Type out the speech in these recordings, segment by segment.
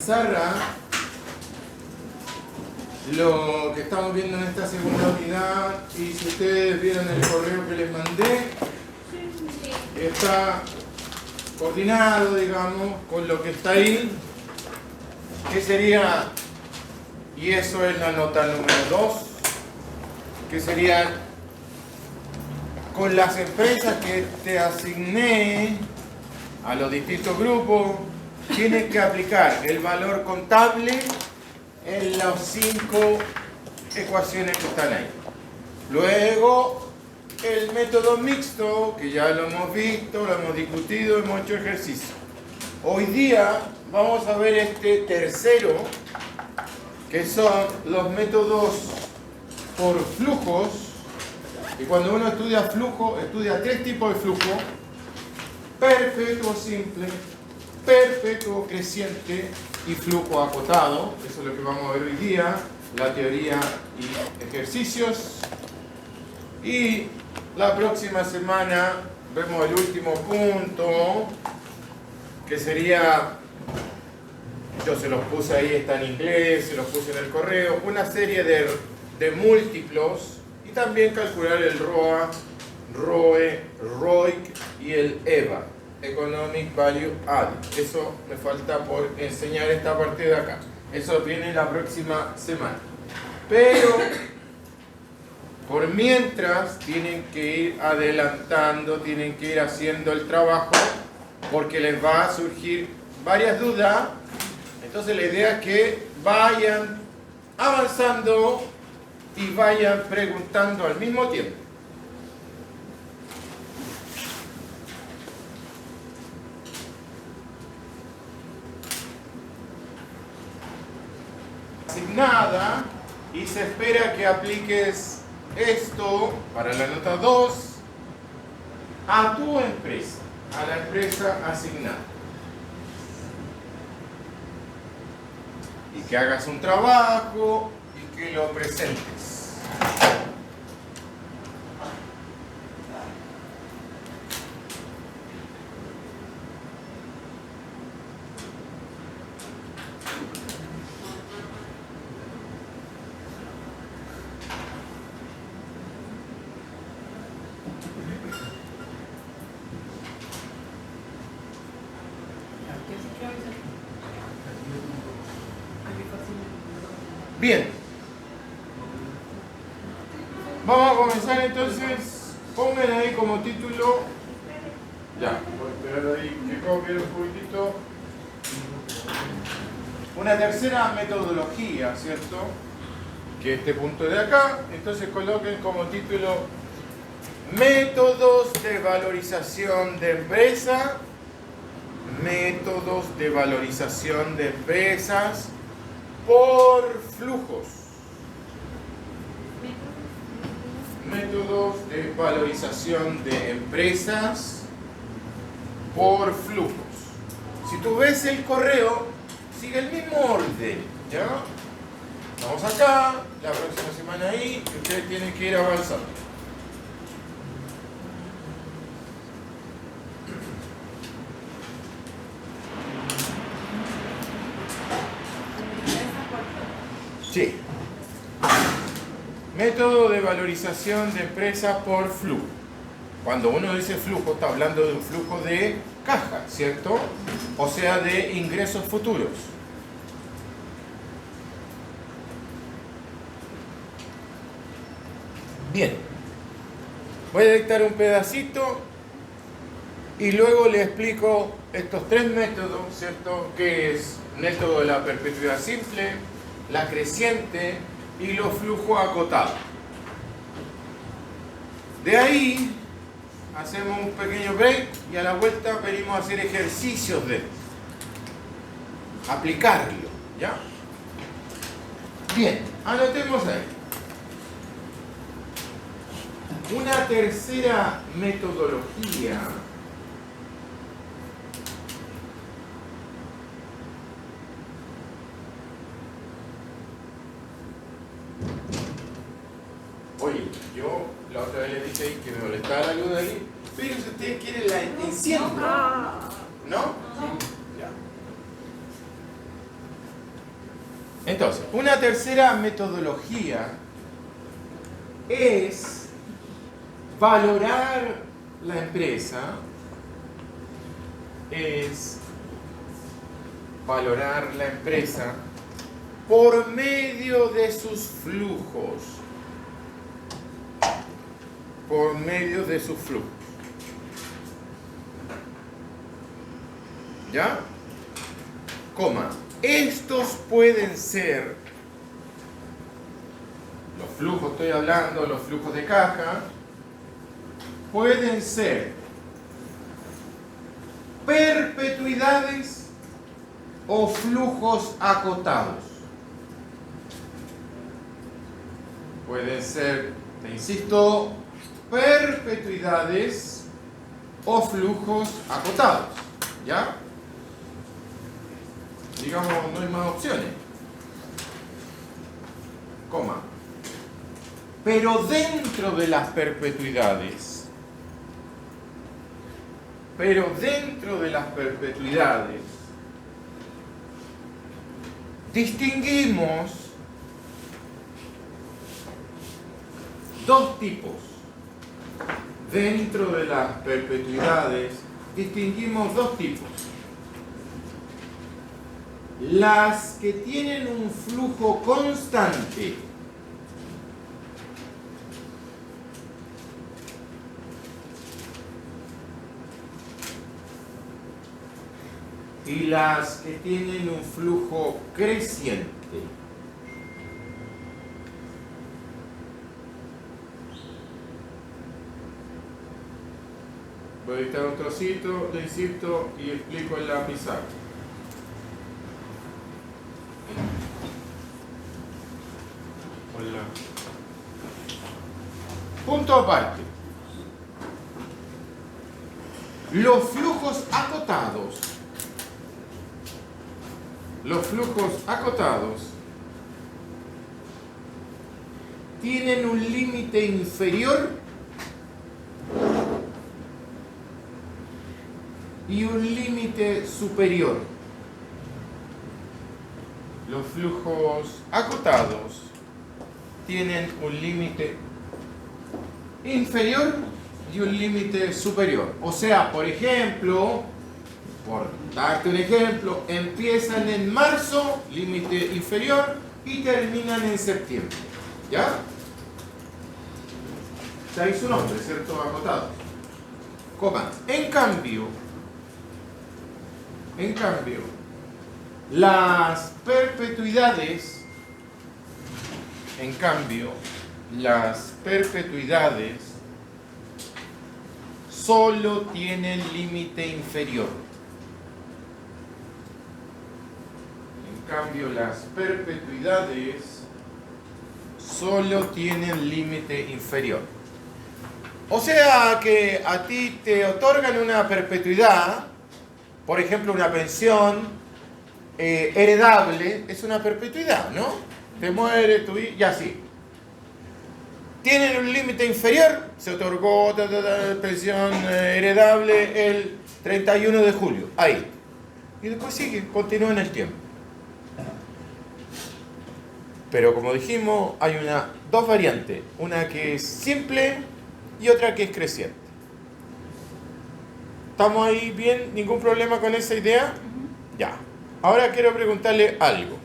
pizarra lo que estamos viendo en esta segunda unidad, y si ustedes vieron el correo que les mandé, está coordinado, digamos, con lo que está ahí, que sería, y eso es la nota número 2, que sería con las empresas que te asigné a los distintos grupos, tienes que aplicar el valor contable en las 5 ecuaciones que están ahí. Luego, el método mixto, que ya lo hemos visto, lo hemos discutido, hemos hecho ejercicio. Hoy día vamos a ver este tercero, que son los métodos por flujos. Y cuando uno estudia flujo, estudia 3 tipos de flujo: perpetuo simple, perpetuo creciente y flujo acotado. Eso es lo que vamos a ver hoy día, la teoría y ejercicios. Y la próxima semana vemos el último punto, que sería, yo se los puse ahí, está en inglés, se los puse en el correo, una serie de múltiplos, y también calcular el ROA, ROE, ROIC y el EVA, Economic Value Added. Eso me falta por enseñar esta parte de acá. Eso viene la próxima semana. Pero por mientras tienen que ir adelantando, tienen que ir haciendo el trabajo, porque les va a surgir varias dudas. Entonces la idea es que vayan avanzando y vayan preguntando al mismo tiempo. Asignada, y se espera que apliques esto para la nota 2 a tu empresa, a la empresa asignada, y que hagas un trabajo y que lo presentes. Bien, vamos a comenzar entonces. Pongan ahí como título, ya, voy a esperar ahí que copie un poquitito, una tercera metodología, ¿cierto? Que este punto de acá. Entonces coloquen como título: métodos de valorización de empresa, métodos de valorización de empresas por flujos. Métodos de valorización de empresas por flujos. Si tú ves el correo, sigue el mismo orden, ¿ya? Vamos acá, la próxima semana ahí, y ustedes tienen que ir avanzando. Sí. Método de valorización de empresas por flujo. Cuando uno dice flujo, está hablando de un flujo de caja, ¿cierto? O sea, de ingresos futuros. Bien. Voy a dictar un pedacito y luego le explico estos 3 métodos, ¿cierto? Que es método de la perpetuidad simple, la creciente y los flujos acotados. De ahí hacemos un pequeño break y a la vuelta venimos a hacer ejercicios de aplicarlo, ¿ya? Bien, anotemos ahí. Una tercera metodología yo la otra vez les dije ahí que me molestaba la luz ahí, pero si ustedes quieren la enciendo, ¿no? Ya. Entonces, una tercera metodología es valorar la empresa, por medio de sus flujos. Por medio de sus flujos. ¿Ya? Coma. Estos pueden ser, los flujos estoy hablando, los flujos de caja, pueden ser perpetuidades o flujos acotados. Pueden ser, te insisto, perpetuidades o flujos acotados. ¿Ya? Digamos, no hay más opciones. Coma. Pero dentro de las perpetuidades, distinguimos dos tipos. Dentro de las perpetuidades distinguimos dos tipos. Las que tienen un flujo constante y las que tienen un flujo creciente. Voy a editar un trocito, le insisto y explico en la pizarra. Hola. Punto aparte. Los flujos acotados tienen un límite inferior y un límite superior. Los flujos acotados tienen un límite inferior y un límite superior. O sea, por ejemplo, por darte un ejemplo, empiezan en marzo, límite inferior, y terminan en septiembre. ¿Ya? De ahí su nombre, ¿cierto? Acotado. Coma. En cambio, las perpetuidades solo tienen límite inferior. En cambio, las perpetuidades solo tienen límite inferior. O sea que a ti te otorgan una perpetuidad, por ejemplo, una pensión heredable, es una perpetuidad, ¿no? Te muere tu hijo y así. Tienen un límite inferior, se otorgó pensión heredable el 31 de julio, ahí. Y después sigue, continúa en el tiempo. Pero como dijimos, hay dos variantes, una que es simple y otra que es creciente. ¿Estamos ahí bien? ¿Ningún problema con esa idea? Ya. Ahora quiero preguntarle algo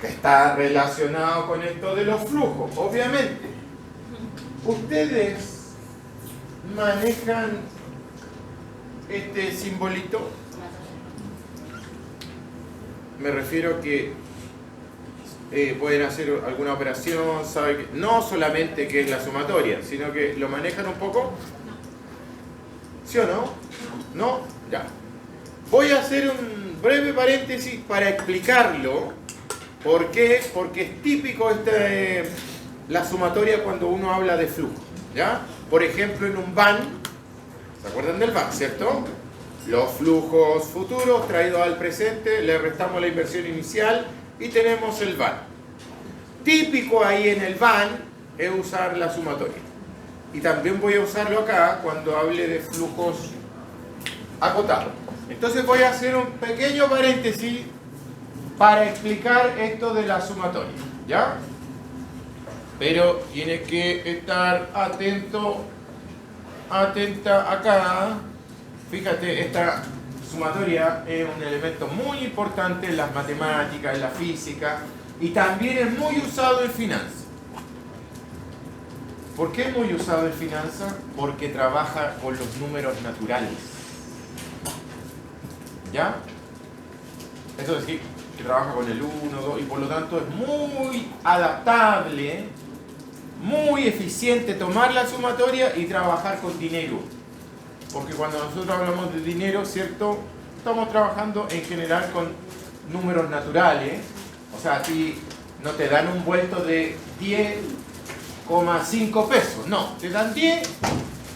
que está relacionado con esto de los flujos, obviamente. ¿Ustedes manejan este simbolito? Me refiero que pueden hacer alguna operación, saben que no solamente que es la sumatoria, sino que lo manejan un poco. ¿Sí o no? ¿No? Ya. Voy a hacer un breve paréntesis para explicarlo. ¿Por qué? Porque es típico la sumatoria cuando uno habla de flujo. ¿Ya? Por ejemplo, en un VAN, ¿se acuerdan del VAN, cierto? Los flujos futuros traídos al presente, le restamos la inversión inicial y tenemos el VAN. Típico ahí en el VAN es usar la sumatoria. Y también voy a usarlo acá cuando hable de flujos acotados. Entonces voy a hacer un pequeño paréntesis para explicar esto de la sumatoria, ¿ya? Pero tiene que estar atento, atenta acá. Fíjate, esta sumatoria es un elemento muy importante en las matemáticas, en la física, y también es muy usado en finanzas. ¿Por qué es muy usado en finanzas? Porque trabaja con los números naturales. ¿Ya? Eso es decir, que trabaja con el 1, 2, y por lo tanto es muy adaptable, muy eficiente tomar la sumatoria y trabajar con dinero. Porque cuando nosotros hablamos de dinero, ¿cierto? Estamos trabajando en general con números naturales. O sea, a ti no te dan un vuelto de 10,5 pesos. No, te dan 10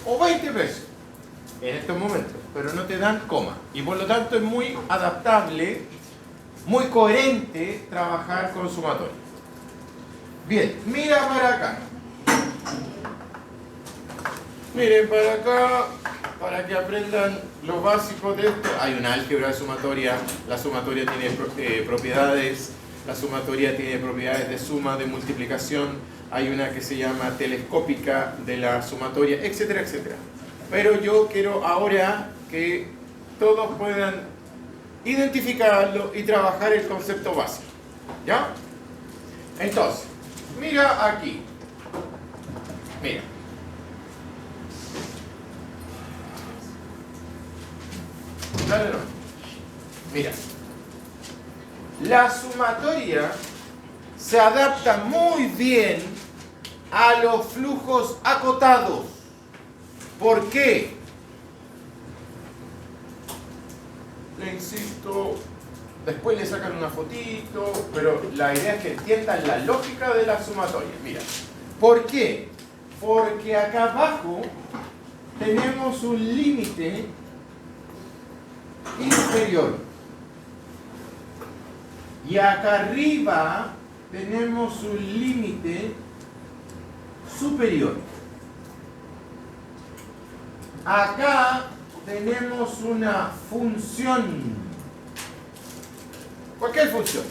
o 20 pesos en estos momentos, pero no te dan coma. Y por lo tanto es muy adaptable, muy coherente trabajar con sumatoria. Bien, mira para acá. Miren para acá, para que aprendan lo básico de esto. Hay una álgebra de sumatoria. La sumatoria tiene propiedades. La sumatoria tiene propiedades de suma, de multiplicación. Hay una que se llama telescópica de la sumatoria, etcétera, etcétera. Pero yo quiero ahora que todos puedan identificarlo y trabajar el concepto básico. ¿Ya? Entonces, mira aquí. Mira. Dale, no. Mira. La sumatoria se adapta muy bien a los flujos acotados. ¿Por qué? Le insisto, después le sacan una fotito, pero la idea es que entiendan la lógica de la sumatoria. Mira, ¿por qué? Porque acá abajo tenemos un límite inferior y acá arriba tenemos un límite superior. Acá tenemos una función, cualquier función.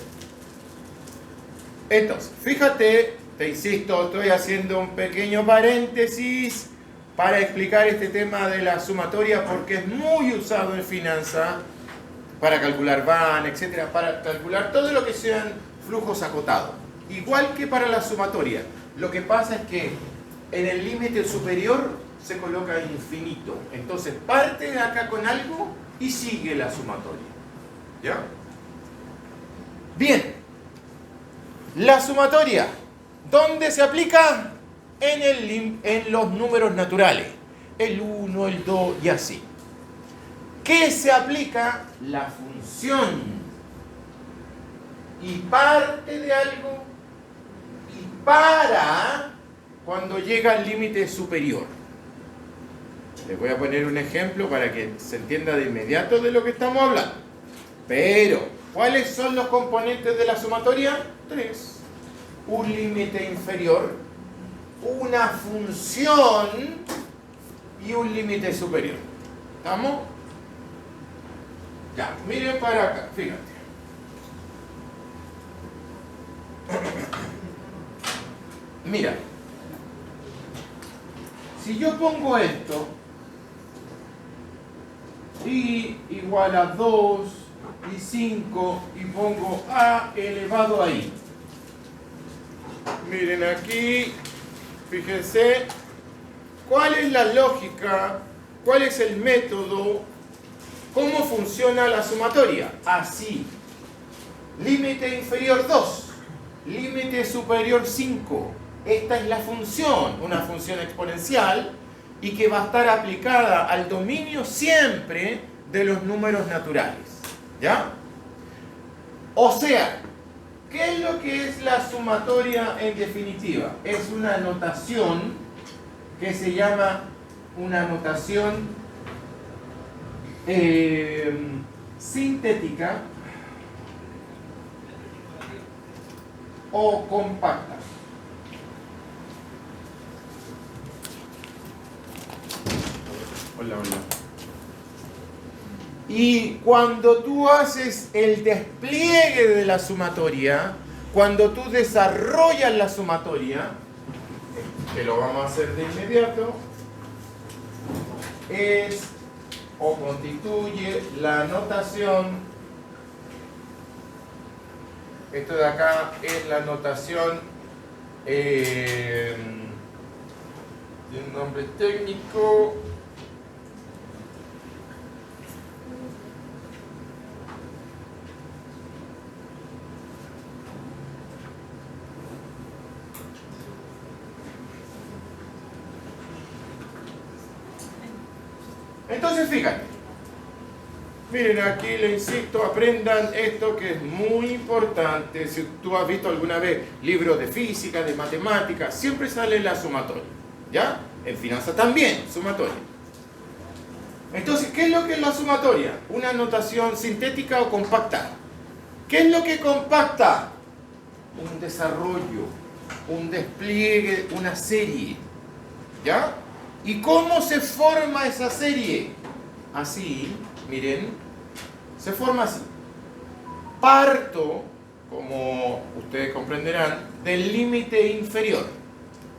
Entonces, fíjate, te insisto, estoy haciendo un pequeño paréntesis para explicar este tema de la sumatoria porque es muy usado en finanzas para calcular VAN, etcétera, para calcular todo lo que sean flujos acotados. Igual que para la sumatoria. Lo que pasa es que en el límite superior se coloca infinito. Entonces parte de acá con algo y sigue la sumatoria. ¿Ya? Bien. La sumatoria, ¿dónde se aplica? En los números naturales. El 1, el 2 y así. ¿Qué se aplica? La función. Y parte de algo y para cuando llega al límite superior. Les voy a poner un ejemplo para que se entienda de inmediato de lo que estamos hablando. Pero, ¿cuáles son los componentes de la sumatoria? 3. Un límite inferior, una función y un límite superior. ¿Estamos? Ya, miren para acá, fíjate. Mira, si yo pongo esto, y igual a 2 y 5 y pongo a elevado ahí. Miren aquí, fíjense, ¿cuál es la lógica? ¿Cuál es el método? ¿Cómo funciona la sumatoria? Así. Límite inferior 2, límite superior 5. Esta es la función, una función exponencial y que va a estar aplicada al dominio siempre de los números naturales. ¿Ya? O sea, ¿qué es lo que es la sumatoria en definitiva? Es una notación que se llama una notación sintética o compacta. Hola, hola. Y cuando tú haces el despliegue de la sumatoria, cuando tú desarrollas la sumatoria, que lo vamos a hacer de inmediato, es o constituye la notación, esto de acá es la notación de un nombre técnico, entonces fíjate, miren aquí le insisto, aprendan esto que es muy importante. Si tú has visto alguna vez libros de física, de matemáticas, siempre sale la sumatoria, ¿ya? En finanzas también, sumatoria. Entonces, ¿qué es lo que es la sumatoria? Una notación sintética o compacta. ¿Qué es lo que compacta? Un desarrollo, un despliegue, una serie, ¿ya? ¿Y cómo se forma esa serie? Así, miren, se forma así. Parto, como ustedes comprenderán, del límite inferior.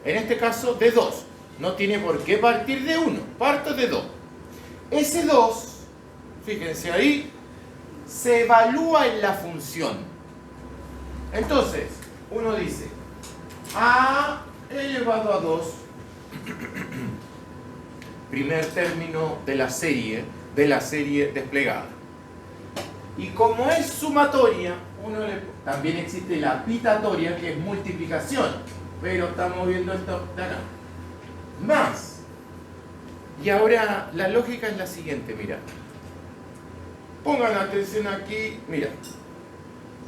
En este caso, de 2. No tiene por qué partir de 1. Parto de 2. Ese 2, fíjense ahí, se evalúa en la función. Entonces, uno dice, a elevado a 2, primer término de la serie desplegada. Y como es sumatoria, también existe la pitatoria, que es multiplicación, pero estamos viendo esto de acá. Más. Y ahora la lógica es la siguiente, mira. Pongan atención aquí, mira.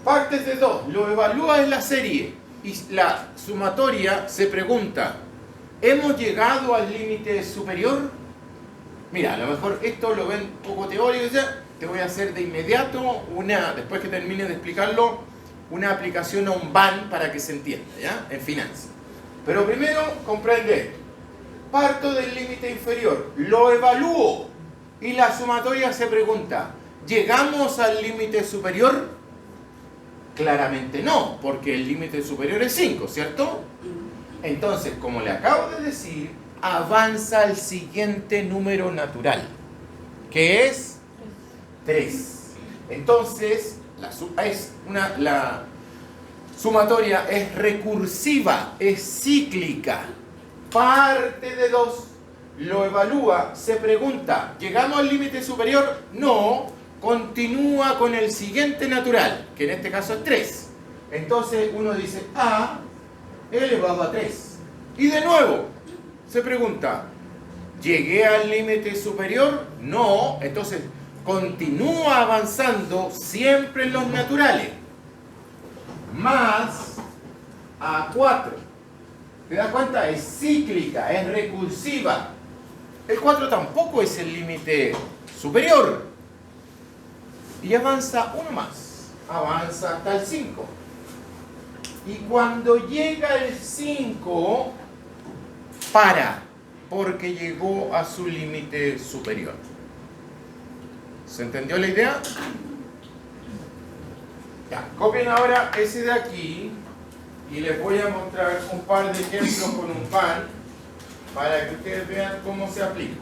Partes de 2, lo evalúa en la serie y la sumatoria se pregunta, ¿hemos llegado al límite superior? Mira, a lo mejor esto lo ven un poco teórico, ya. Te voy a hacer de inmediato después que termine de explicarlo, una aplicación a un BAN para que se entienda, ¿ya? En finanzas. Pero primero comprende, parto del límite inferior, lo evalúo y la sumatoria se pregunta, ¿llegamos al límite superior? Claramente no, porque el límite superior es 5, ¿cierto? Entonces, como le acabo de decir, avanza al siguiente número natural, que es 3. Entonces, la sumatoria es recursiva, es cíclica. Parte de 2, lo evalúa, se pregunta, ¿llegamos al límite superior? No, continúa con el siguiente natural, que en este caso es 3. Entonces uno dice a elevado a 3. Y de nuevo, se pregunta, ¿llegué al límite superior? No, entonces continúa avanzando siempre en los naturales. Más a 4. ¿Te das cuenta? Es cíclica, es recursiva. El 4 tampoco es el límite superior. Y avanza uno más. Avanza hasta el 5. Y cuando llega el 5, para, porque llegó a su límite superior. ¿Se entendió la idea? Ya, copien ahora ese de aquí y les voy a mostrar un par de ejemplos con un pan para que ustedes vean cómo se aplica.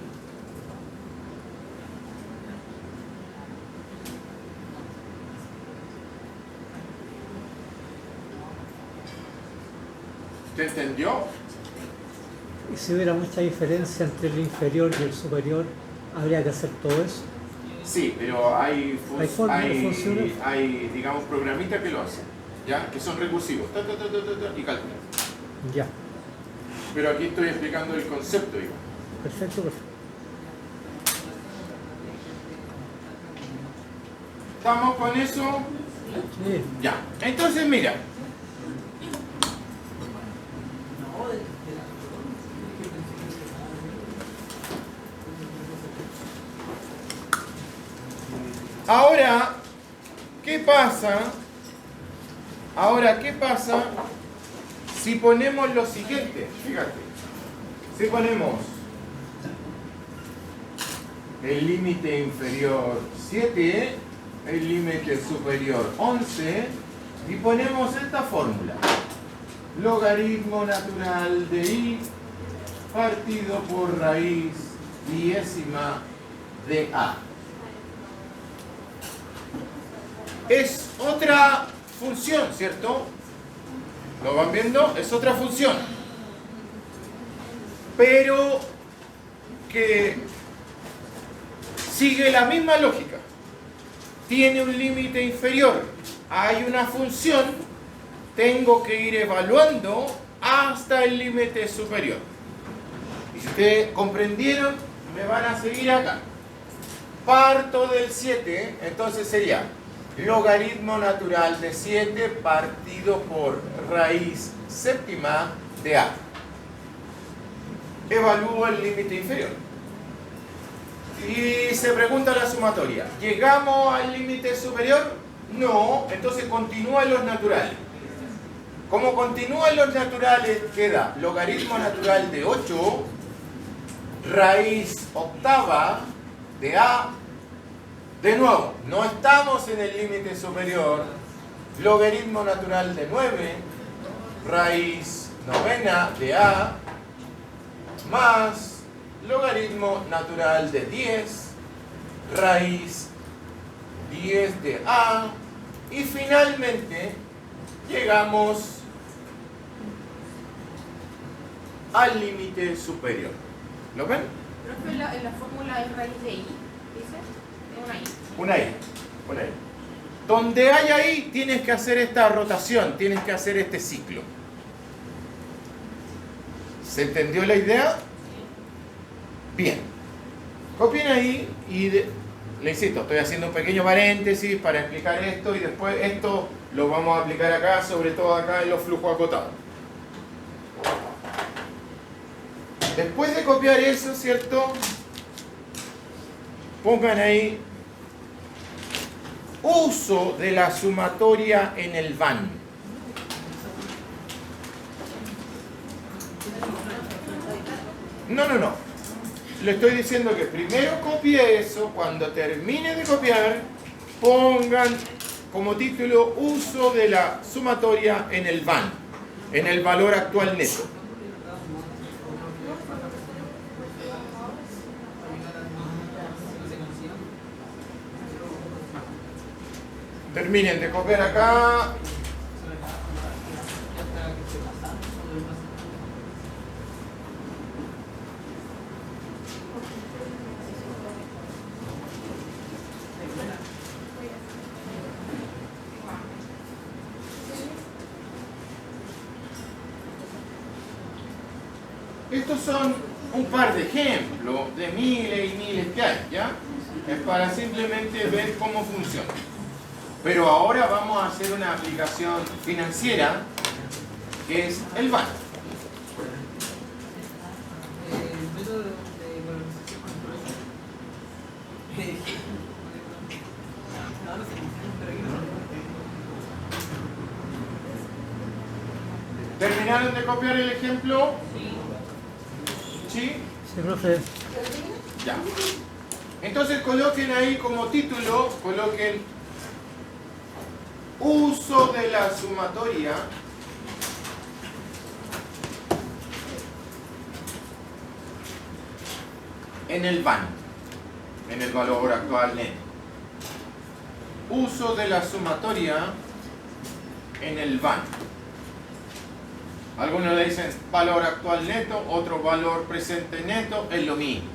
¿Usted entendió? Y si hubiera mucha diferencia entre el inferior y el superior, ¿habría que hacer todo eso? Sí, pero hay digamos, programitas que lo hacen, ¿ya? Que son recursivos, y calculan. Ya. Pero aquí estoy explicando el concepto, digo. Perfecto, perfecto. ¿Estamos con eso? Sí. Ya. Entonces, mira. Ahora, ¿qué pasa? Si ponemos lo siguiente? Fíjate. Si ponemos el límite inferior 7, el límite superior 11, y ponemos esta fórmula. Logaritmo natural de i partido por raíz diésima de a. Es otra función, ¿cierto? ¿Lo van viendo? Es otra función. Pero que sigue la misma lógica. Tiene un límite inferior. Hay una función. Tengo que ir evaluando hasta el límite superior. Y si ustedes comprendieron, me van a seguir acá. Parto del 7, entonces sería logaritmo natural de 7 partido por raíz séptima de a. Evalúo el límite inferior. Y se pregunta la sumatoria. ¿Llegamos al límite superior? No, entonces continúan los naturales. Como continúan los naturales, queda logaritmo natural de 8, raíz octava de a. De nuevo, no estamos en el límite superior. Logaritmo natural de 9, raíz novena de a, más logaritmo natural de 10, raíz 10 de a, y finalmente llegamos al límite superior. ¿Lo ven? Profe, en la fórmula es raíz de i, ¿dice? Es una i. Una i. Una i. Donde haya i, tienes que hacer esta rotación, tienes que hacer este ciclo. ¿Se entendió la idea? Bien. Copien ahí y le insisto, estoy haciendo un pequeño paréntesis para explicar esto y después esto lo vamos a aplicar acá, sobre todo acá en los flujos acotados. Después de copiar eso, ¿cierto? Pongan ahí uso de la sumatoria en el van. No. Le estoy diciendo que primero copie eso, cuando termine de copiar, pongan como título uso de la sumatoria en el van, en el valor actual neto. Terminen de copiar acá. Estos son un par de ejemplos de miles y miles que hay, ¿ya? Es para simplemente ver cómo funciona. Pero ahora vamos a hacer una aplicación financiera que es el van. ¿Terminaron de copiar el ejemplo? ¿Sí? Sí, profe. Ya. Entonces coloquen ahí como título, coloquen uso de la sumatoria en el van, en el valor actual neto. Uso de la sumatoria en el van. Algunos le dicen valor actual neto, otro valor presente neto, es lo mismo.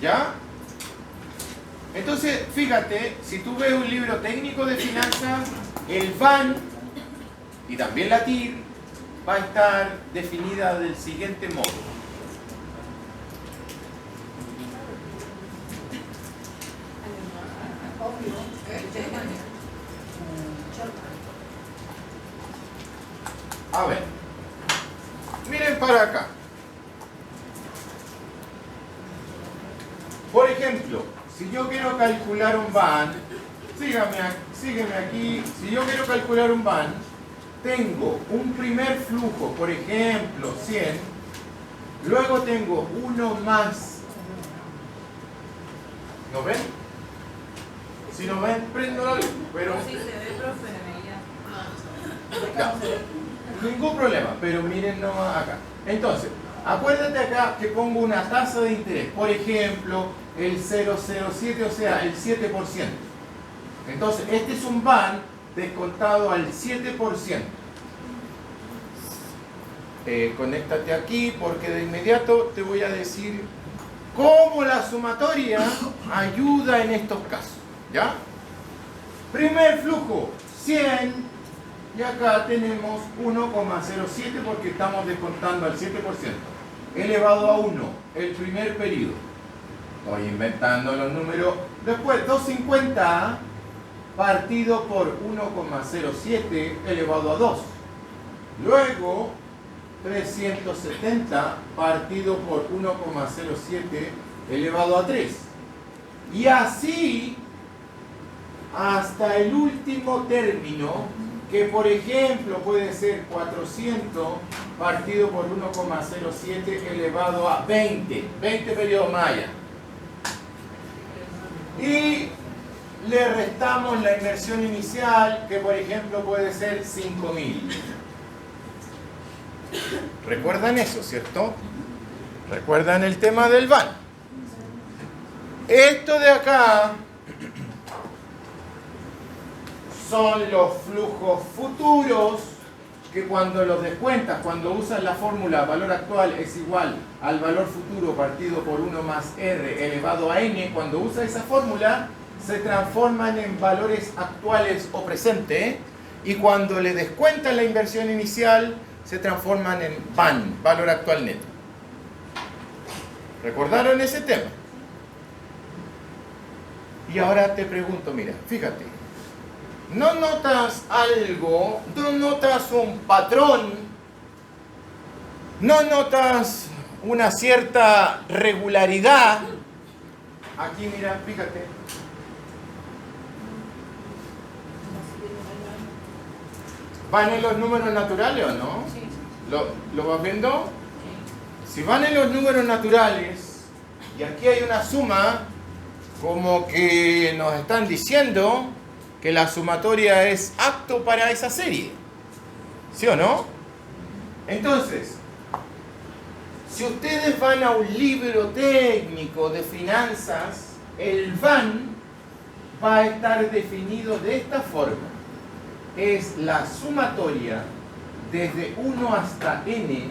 ¿Ya? Entonces, fíjate, si tú ves un libro técnico de finanzas, el van y también la TIR va a estar definida del siguiente modo. A ver, miren para acá. Por ejemplo, si yo quiero calcular un van, sígueme aquí, si yo quiero calcular un van, tengo un primer flujo, por ejemplo, 100, Luego tengo 1 más. ¿No ven? Si no ven, prendo la luz. Pero Sí, se ve, profe, no, ningún problema, pero miren nomás acá. Entonces, acuérdate acá que pongo una tasa de interés. Por ejemplo, el 0,07, o sea, el 7%. Entonces, este es un BAN descontado al 7%. Conéctate aquí porque de inmediato te voy a decir cómo la sumatoria ayuda en estos casos. ¿Ya? Primer flujo, 100, y acá tenemos 1,07 porque estamos descontando al 7%, elevado a 1, el primer periodo. Estoy inventando los números. Después, 250 partido por 1,07 elevado a 2. Luego, 370 partido por 1,07 elevado a 3. Y así hasta el último término, que por ejemplo puede ser 400 partido por 1,07 elevado a 20 periodos Maya. Y le restamos la inversión inicial, que por ejemplo puede ser 5.000. ¿Recuerdan eso, cierto? ¿Recuerdan el tema del BAN? Esto de acá son los flujos futuros que cuando los descuentas, cuando usas la fórmula valor actual es igual al valor futuro partido por 1 más R elevado a N, cuando usas esa fórmula se transforman en valores actuales o presentes, y cuando le descuentas la inversión inicial se transforman en VAN, valor actual neto. ¿Recordaron ese tema? Y ahora te pregunto, mira, fíjate, ¿no notas algo? ¿No notas un patrón? ¿No notas una cierta regularidad? Aquí, mira, fíjate. ¿Van en los números naturales o no? Sí. ¿Lo vas viendo? Si van en los números naturales, y aquí hay una suma, como que nos están diciendo que la sumatoria es apto para esa serie. ¿Sí o no? Entonces, si ustedes van a un libro técnico de finanzas, el VAN va a estar definido de esta forma. Es la sumatoria desde 1 hasta n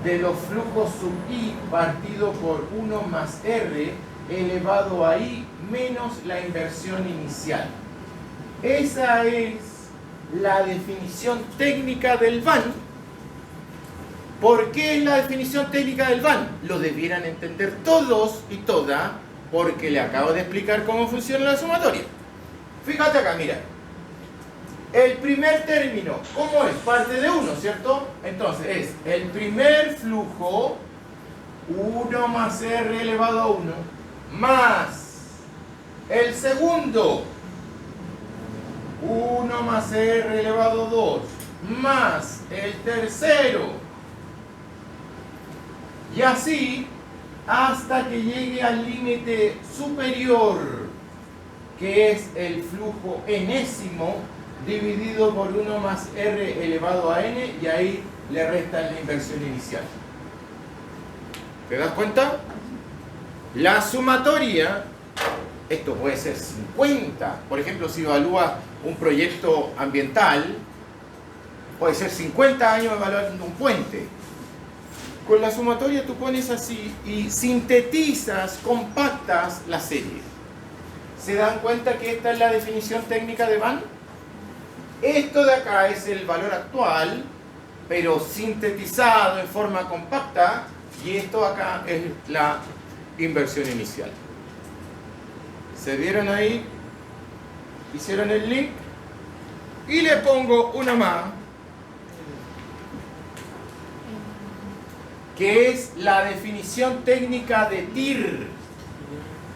de los flujos sub i partido por 1 más r elevado a i menos la inversión inicial. Esa es la definición técnica del VAN. ¿Por qué es la definición técnica del VAN? Lo debieran entender todos y todas, porque le acabo de explicar cómo funciona la sumatoria. Fíjate acá, mira. El primer término, ¿cómo es? Parte de 1, ¿cierto? Entonces es el primer flujo, 1 más r elevado a 1, más el segundo, 1 más r elevado a 2, más el tercero. Y así hasta que llegue al límite superior, que es el flujo enésimo, dividido por 1 más r elevado a n, y ahí le restan la inversión inicial. ¿Te das cuenta? La sumatoria, esto puede ser 50, por ejemplo, si evalúas un proyecto ambiental, puede ser 50 años evaluando un puente. Con la sumatoria tú pones así y sintetizas, compactas la serie. ¿Se dan cuenta que esta es la definición técnica de VAN? Esto de acá es el valor actual, pero sintetizado en forma compacta, y esto acá es la inversión inicial. ¿Se vieron ahí? ¿Hicieron el link? Y le pongo una más, que es la definición técnica de TIR.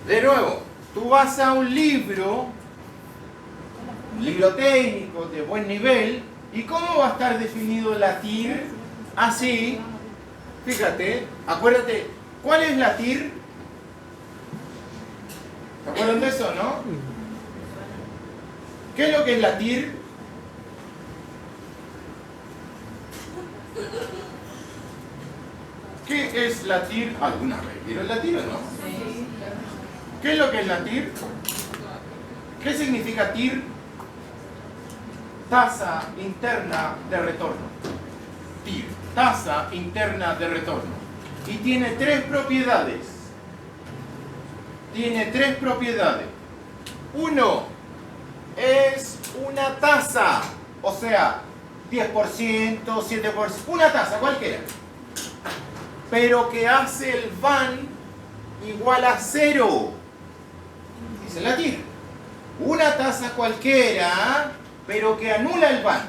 De nuevo, tú vas a un libro técnico de buen nivel, ¿y cómo va a estar definido la TIR? Así, Fíjate, acuérdate, ¿cuál es la TIR? ¿Se acuerdan de eso, no? ¿Qué es lo que es la TIR? ¿Qué es la TIR? ¿Alguna vez vieron la TIR o no? ¿Qué es lo que es la TIR? ¿Qué significa TIR? Tasa interna de retorno. TIR, tasa interna de retorno. Y tiene tres propiedades. Tiene tres propiedades. Uno, es una tasa, o sea, 10%, 7%, una tasa cualquiera, pero que hace el van igual a cero. Dice la TIR. Una tasa cualquiera, pero que anula el van.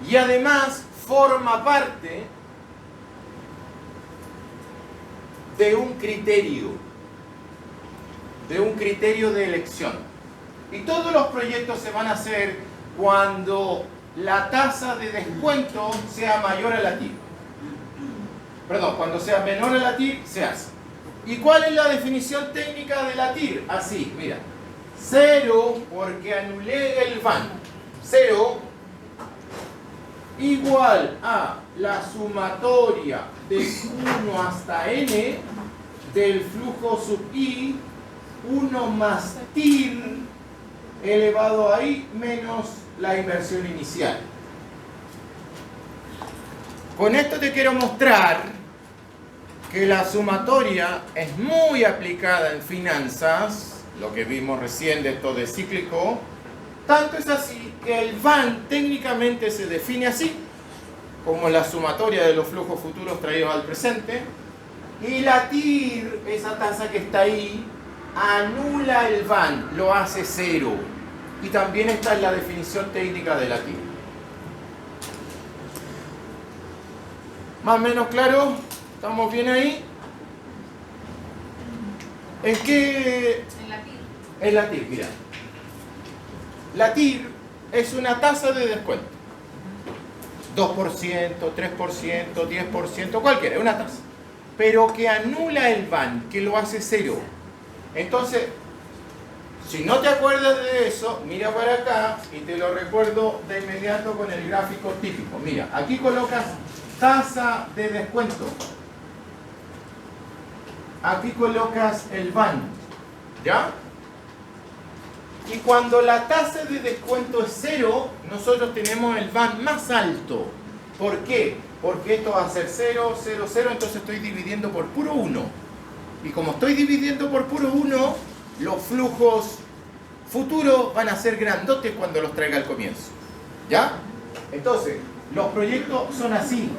Y además forma parte de un criterio de elección. Y todos los proyectos se van a hacer cuando la tasa de descuento sea mayor a la TIR. Perdón, cuando sea menor a la TIR, se hace. ¿Y cuál es la definición técnica de la TIR? Así, mira. 0, porque anulé el van. 0 igual a la sumatoria de 1 hasta n del flujo sub i, 1 más TIR elevado a i menos la inversión inicial. Con esto te quiero mostrar que la sumatoria es muy aplicada en finanzas, lo que vimos recién de esto de cíclico. Tanto es así que el van técnicamente se define así, como la sumatoria de los flujos futuros traídos al presente, y la TIR, esa tasa que está ahí, anula el van, lo hace cero. Y también está en la definición técnica de la TIR. ¿Más o menos claro? ¿Estamos bien ahí? ¿En qué? En la TIR. En la TIR, mira. La TIR es una tasa de descuento. 2%, 3%, 10%, cualquiera, es una tasa. Pero que anula el van, que lo hace cero. Entonces, si no te acuerdas de eso, mira para acá y te lo recuerdo de inmediato con el gráfico típico. Mira, aquí colocas tasa de descuento. Aquí colocas el van, ¿ya? Y cuando la tasa de descuento es cero, nosotros tenemos el van más alto. ¿Por qué? Porque esto va a ser 0, 0, 0, entonces estoy dividiendo por puro 1. Y como estoy dividiendo por puro 1, los flujos futuros van a ser grandotes cuando los traiga al comienzo. ¿Ya? Entonces, los proyectos son así.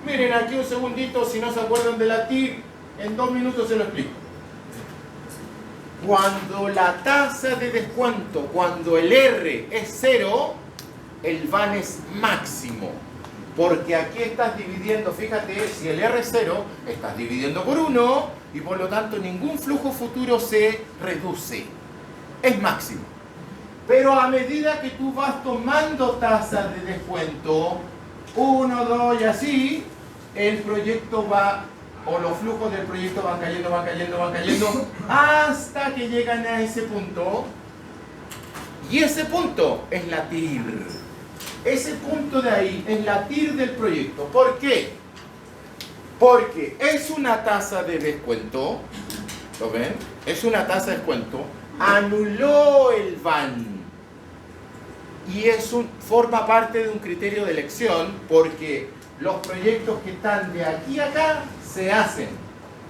Miren aquí un segundito, si no se acuerdan de la TIR, en 2 minutos se lo explico. Cuando la tasa de descuento, cuando el R es 0, el van es máximo. Porque aquí estás dividiendo, fíjate, si el R es 0, estás dividiendo por 1 y por lo tanto ningún flujo futuro se reduce. Es máximo. Pero a medida que tú vas tomando tasas de descuento, 1, 2 y así, el proyecto va, o los flujos del proyecto van cayendo, van cayendo, van cayendo, hasta que llegan a ese punto. Y ese punto es la TIR. Ese punto de ahí es la TIR del proyecto. ¿Por qué? Porque es una tasa de descuento. ¿Lo ven? Es una tasa de descuento. Anuló el van. Y forma parte de un criterio de elección porque los proyectos que están de aquí a acá se hacen.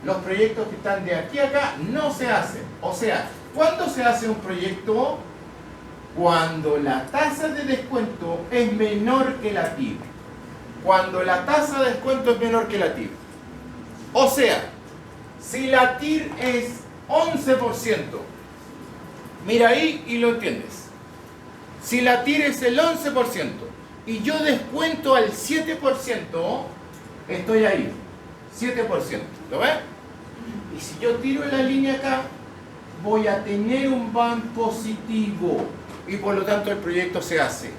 Los proyectos que están de aquí a acá no se hacen. O sea, ¿cuándo se hace un proyecto? Cuando la tasa de descuento es menor que la TIR. Cuando la tasa de descuento es menor que la TIR. O sea, si la TIR es 11%, mira ahí y lo entiendes. Si la TIR es el 11% y yo descuento al 7%, estoy ahí, 7%. ¿Lo ves? Y si yo tiro la línea acá, voy a tener un van positivo. Y por lo tanto el proyecto se hace.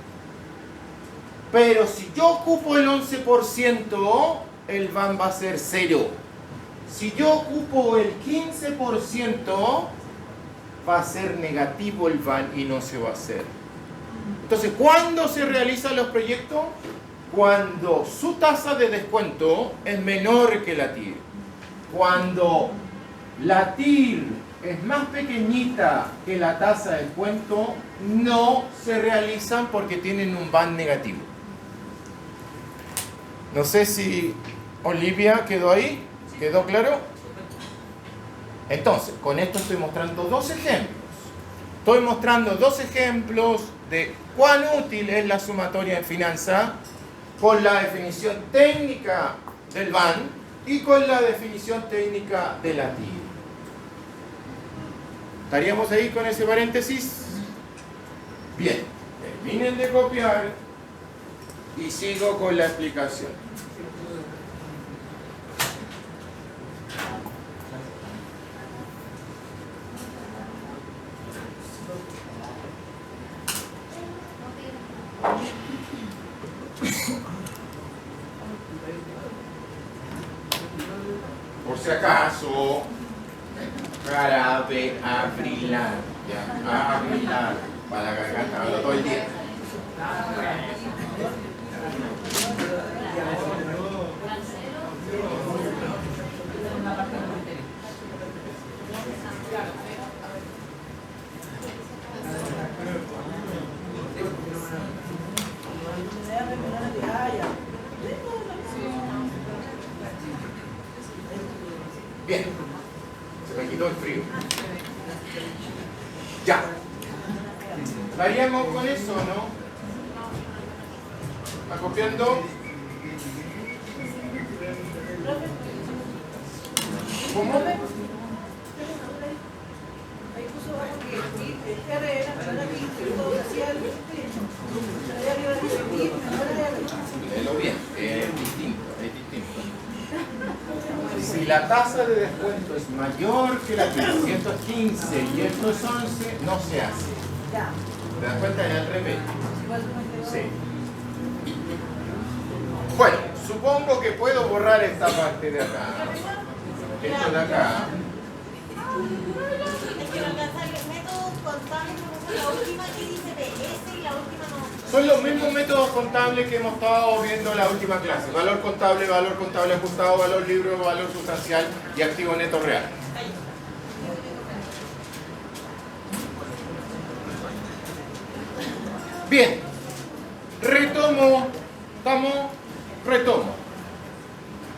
Pero si yo ocupo el 11%, el VAN va a ser 0. Si yo ocupo el 15%, va a ser negativo el VAN y no se va a hacer. Entonces, ¿cuándo se realizan los proyectos? Cuando su tasa de descuento es menor que la TIR. Cuando la TIR es más pequeñita que la tasa de descuento, no se realizan porque tienen un VAN negativo. No sé si Olivia quedó ahí, ¿quedó claro? Entonces, con esto estoy mostrando dos ejemplos. Estoy mostrando dos ejemplos de cuán útil es la sumatoria en finanzas con la definición técnica del VAN y con la definición técnica de la TIR. ¿Estaríamos ahí con ese paréntesis? Bien, terminen de copiar y sigo con la explicación. Por si acaso, para abrilar, ya, abrilar, para la garganta, hablo todo el día. Bien, se me quitó el frío. Ya. ¿Estaríamos con eso, no? ¿Está copiando? ¿Cómo? Ahí puso algo que el R era para la todo social, allá arriba dice Léelo bien, es distinto, es distinto. Si la tasa de descuento es mayor que la que si esto es 15 y esto es 11, no se hace. ¿Te das cuenta? Es al revés. Sí. Bueno, supongo que puedo borrar esta parte de acá. Esto de acá. Es que no alcanza el método contable, la última que dice PS y la última no. Son los mismos métodos contables que hemos estado viendo en la última clase. Valor contable ajustado, valor libro, valor sustancial y activo neto real. Bien, retomo, retomo.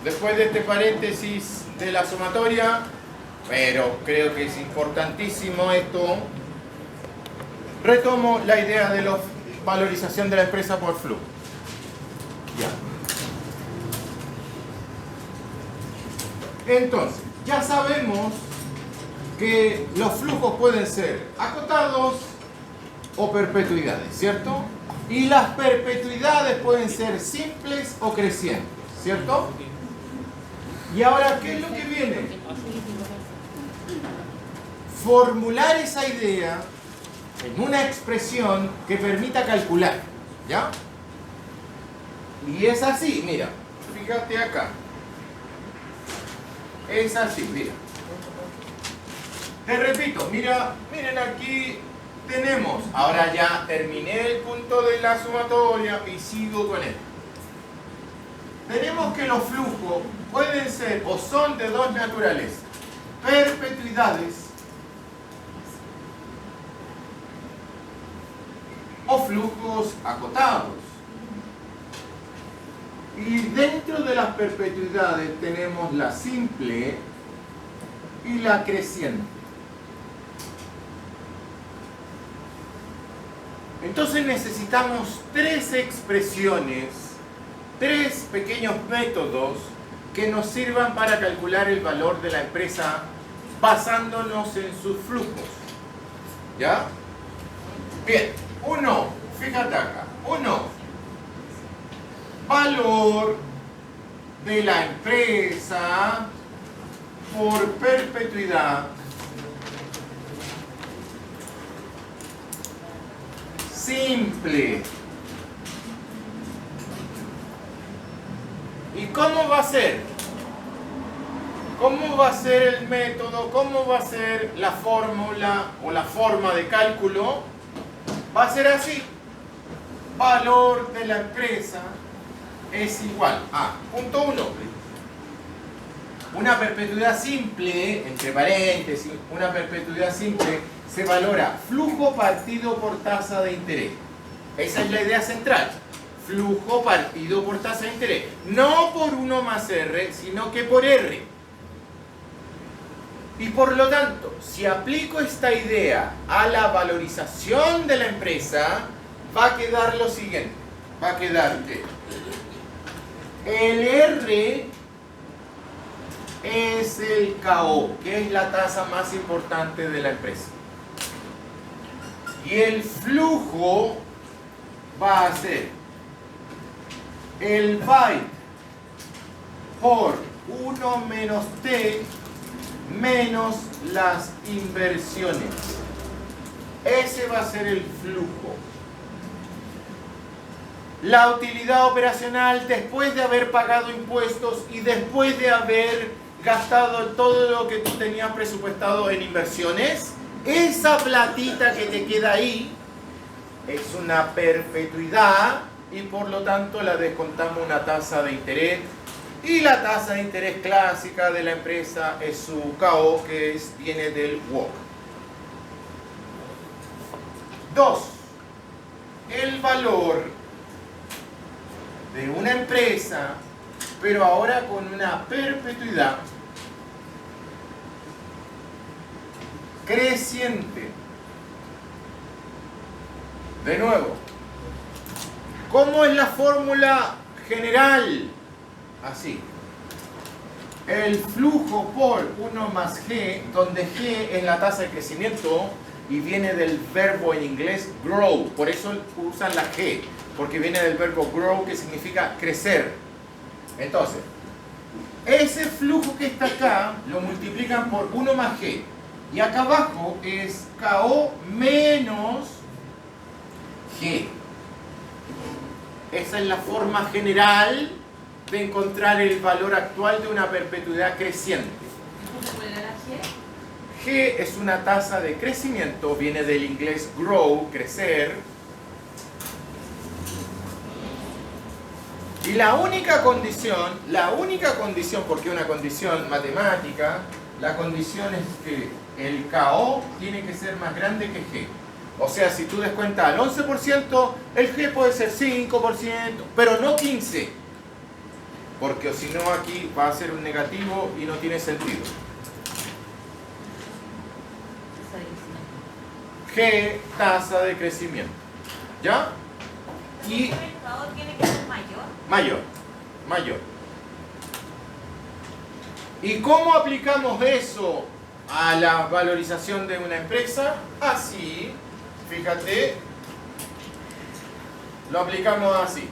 Después de este paréntesis de la sumatoria, pero creo que es importantísimo esto, retomo la idea de la valorización de la empresa por flujo. Ya. Entonces, ya sabemos que los flujos pueden ser acotados o perpetuidades, ¿cierto? Y las perpetuidades pueden ser simples o crecientes, ¿cierto? Y ahora, ¿qué es lo que viene? Formular esa idea en una expresión que permita calcular, ¿ya? Y es así, mira, fíjate acá. Es así, mira. Te repito, mira, miren aquí tenemos, ahora ya terminé el punto de la sumatoria y sigo con él. Tenemos que los flujos pueden ser o son de dos naturalezas, perpetuidades o flujos acotados. Y dentro de las perpetuidades tenemos la simple y la creciente. Entonces necesitamos tres expresiones, tres pequeños métodos que nos sirvan para calcular el valor de la empresa basándonos en sus flujos. ¿Ya? Bien, uno, fíjate acá, uno, valor de la empresa por perpetuidad simple. ¿Y cómo va a ser? ¿Cómo va a ser el método? ¿Cómo va a ser la fórmula o la forma de cálculo? Va a ser así. Valor de la empresa es igual a, punto 1, una perpetuidad simple, entre paréntesis, una perpetuidad simple se valora flujo partido por tasa de interés. Esa es la idea central. Flujo partido por tasa de interés. No por 1 más R, sino que por R. Y por lo tanto, si aplico esta idea a la valorización de la empresa, va a quedar lo siguiente. Va a quedar que el R es el KO, que es la tasa más importante de la empresa. Y el flujo va a ser el byte por 1 menos T menos las inversiones. Ese va a ser el flujo. La utilidad operacional después de haber pagado impuestos y después de haber gastado todo lo que tú tenías presupuestado en inversiones, esa platita que te queda ahí es una perpetuidad y por lo tanto la descontamos una tasa de interés. Y la tasa de interés clásica de la empresa es su KO, que viene del WOC. 2. El valor de una empresa, pero ahora con una perpetuidad creciente. De nuevo, ¿cómo es la fórmula general? Así. El flujo por 1 más G, donde G es la tasa de crecimiento y viene del verbo en inglés grow. Por eso usan la G, porque viene del verbo grow, que significa crecer. Entonces, ese flujo que está acá lo multiplican por 1 más G. Y acá abajo es KO menos G. Esa es la forma general de encontrar el valor actual de una perpetuidad creciente. ¿Cuál era la G? G es una tasa de crecimiento, viene del inglés grow, crecer. Y la única condición, porque es una condición matemática, la condición es que el KO tiene que ser más grande que G. O sea, si tú descuentas al 11%, el G puede ser 5%, pero no 15%. Porque si no aquí va a ser un negativo y no tiene sentido. G, tasa de crecimiento. ¿Ya? Y ¿El mercado tiene que ser mayor? mayor. ¿Y cómo aplicamos eso a la valorización de una empresa? Así, fíjate, lo aplicamos así.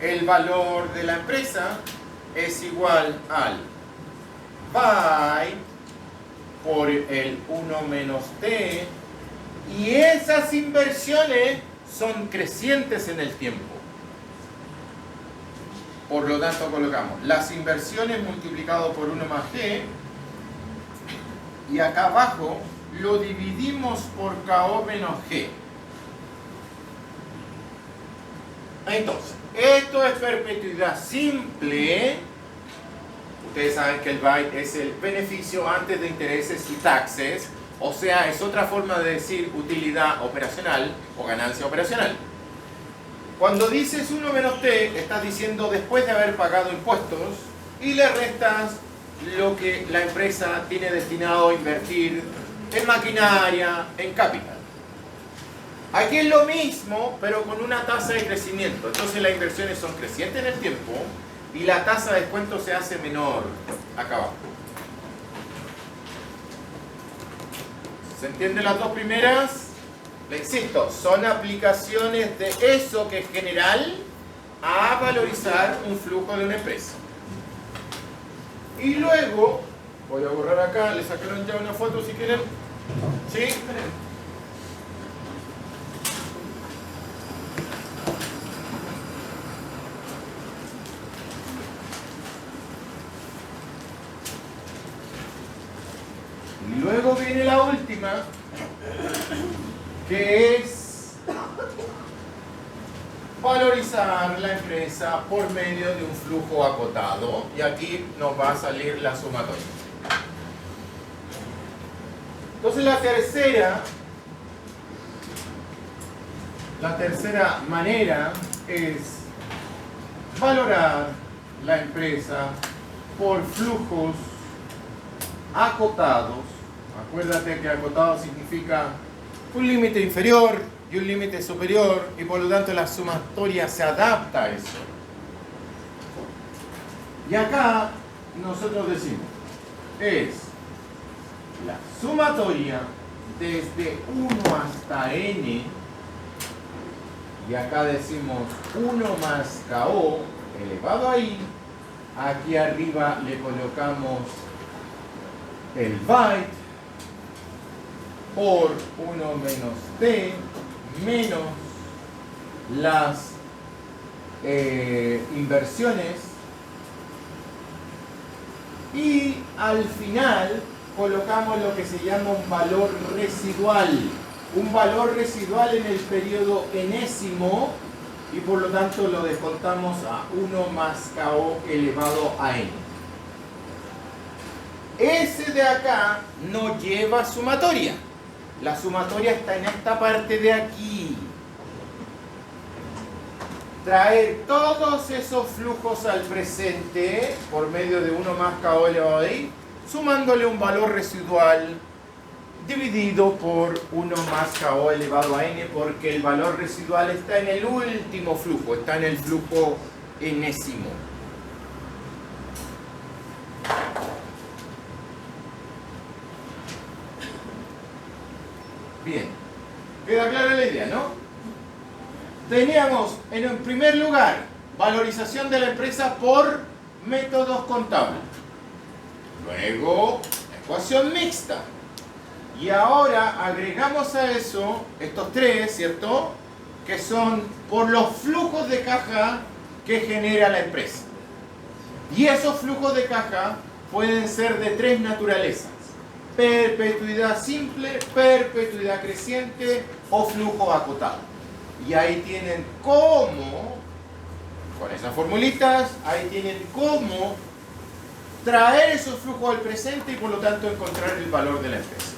El valor de la empresa es igual al byte por el 1 menos T, y esas inversiones son crecientes en el tiempo. Por lo tanto colocamos las inversiones multiplicado por 1 más G, y acá abajo lo dividimos por KO menos G. Entonces, esto es perpetuidad simple. Ustedes saben que el byte es el beneficio antes de intereses y taxes, o sea, es otra forma de decir utilidad operacional o ganancia operacional. Cuando dices 1 menos T, estás diciendo después de haber pagado impuestos y le restas lo que la empresa tiene destinado a invertir en maquinaria, en capital. Aquí es lo mismo, pero con una tasa de crecimiento. Entonces las inversiones son crecientes en el tiempo y la tasa de descuento se hace menor acá abajo. ¿Se entienden las dos primeras? Le insisto, son aplicaciones de eso que es general a valorizar un flujo de una empresa. Y luego, voy a borrar acá, le sacaron ya una foto si quieren. ¿Sí? última, que es valorizar la empresa por medio de un flujo acotado, y aquí nos va a salir la sumatoria. Entonces la tercera manera es valorar la empresa por flujos acotados. Acuérdate que acotado significa un límite inferior y un límite superior, y por lo tanto la sumatoria se adapta a eso. Y acá nosotros decimos, es la sumatoria desde 1 hasta n, y acá decimos 1 más KO elevado a I. Aquí arriba le colocamos el byte por 1 menos t menos las inversiones, y al final colocamos lo que se llama un valor residual. Un valor residual en el periodo enésimo, y por lo tanto lo descontamos a 1 más KO elevado a n. Ese de acá no lleva sumatoria. La sumatoria está en esta parte de aquí. Traer todos esos flujos al presente por medio de 1 más KO elevado a i, sumándole un valor residual dividido por 1 más KO elevado a n, porque el valor residual está en el último flujo, está en el flujo enésimo. Bien, queda clara la idea, ¿no? Teníamos en primer lugar valorización de la empresa por métodos contables. Luego, ecuación mixta. Y ahora agregamos a eso estos tres, ¿cierto? Que son por los flujos de caja que genera la empresa. Y esos flujos de caja pueden ser de tres naturalezas: perpetuidad simple, perpetuidad creciente o flujo acotado. Y ahí tienen cómo, con esas formulitas, ahí tienen cómo traer esos flujos al presente y por lo tanto encontrar el valor de la empresa.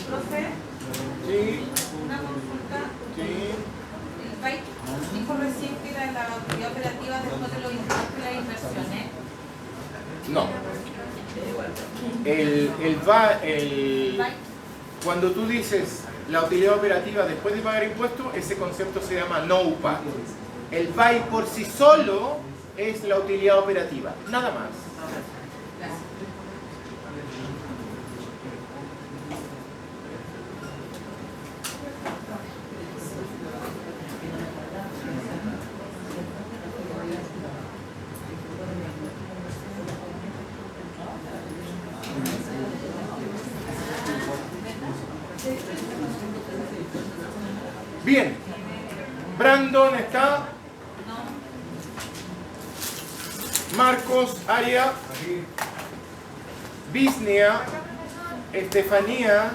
Profe, Sí, una consulta. sí. El byte dijo recién que era la utilidad operativa después de los ingresos de las inversiones. No. Cuando tú dices la utilidad operativa después de pagar impuestos, ese concepto se llama NOPAT. El byte por sí solo es la utilidad operativa, nada más. Gracias. Bien. Brandon está. Marcos, Aria, Bisnia, Estefanía,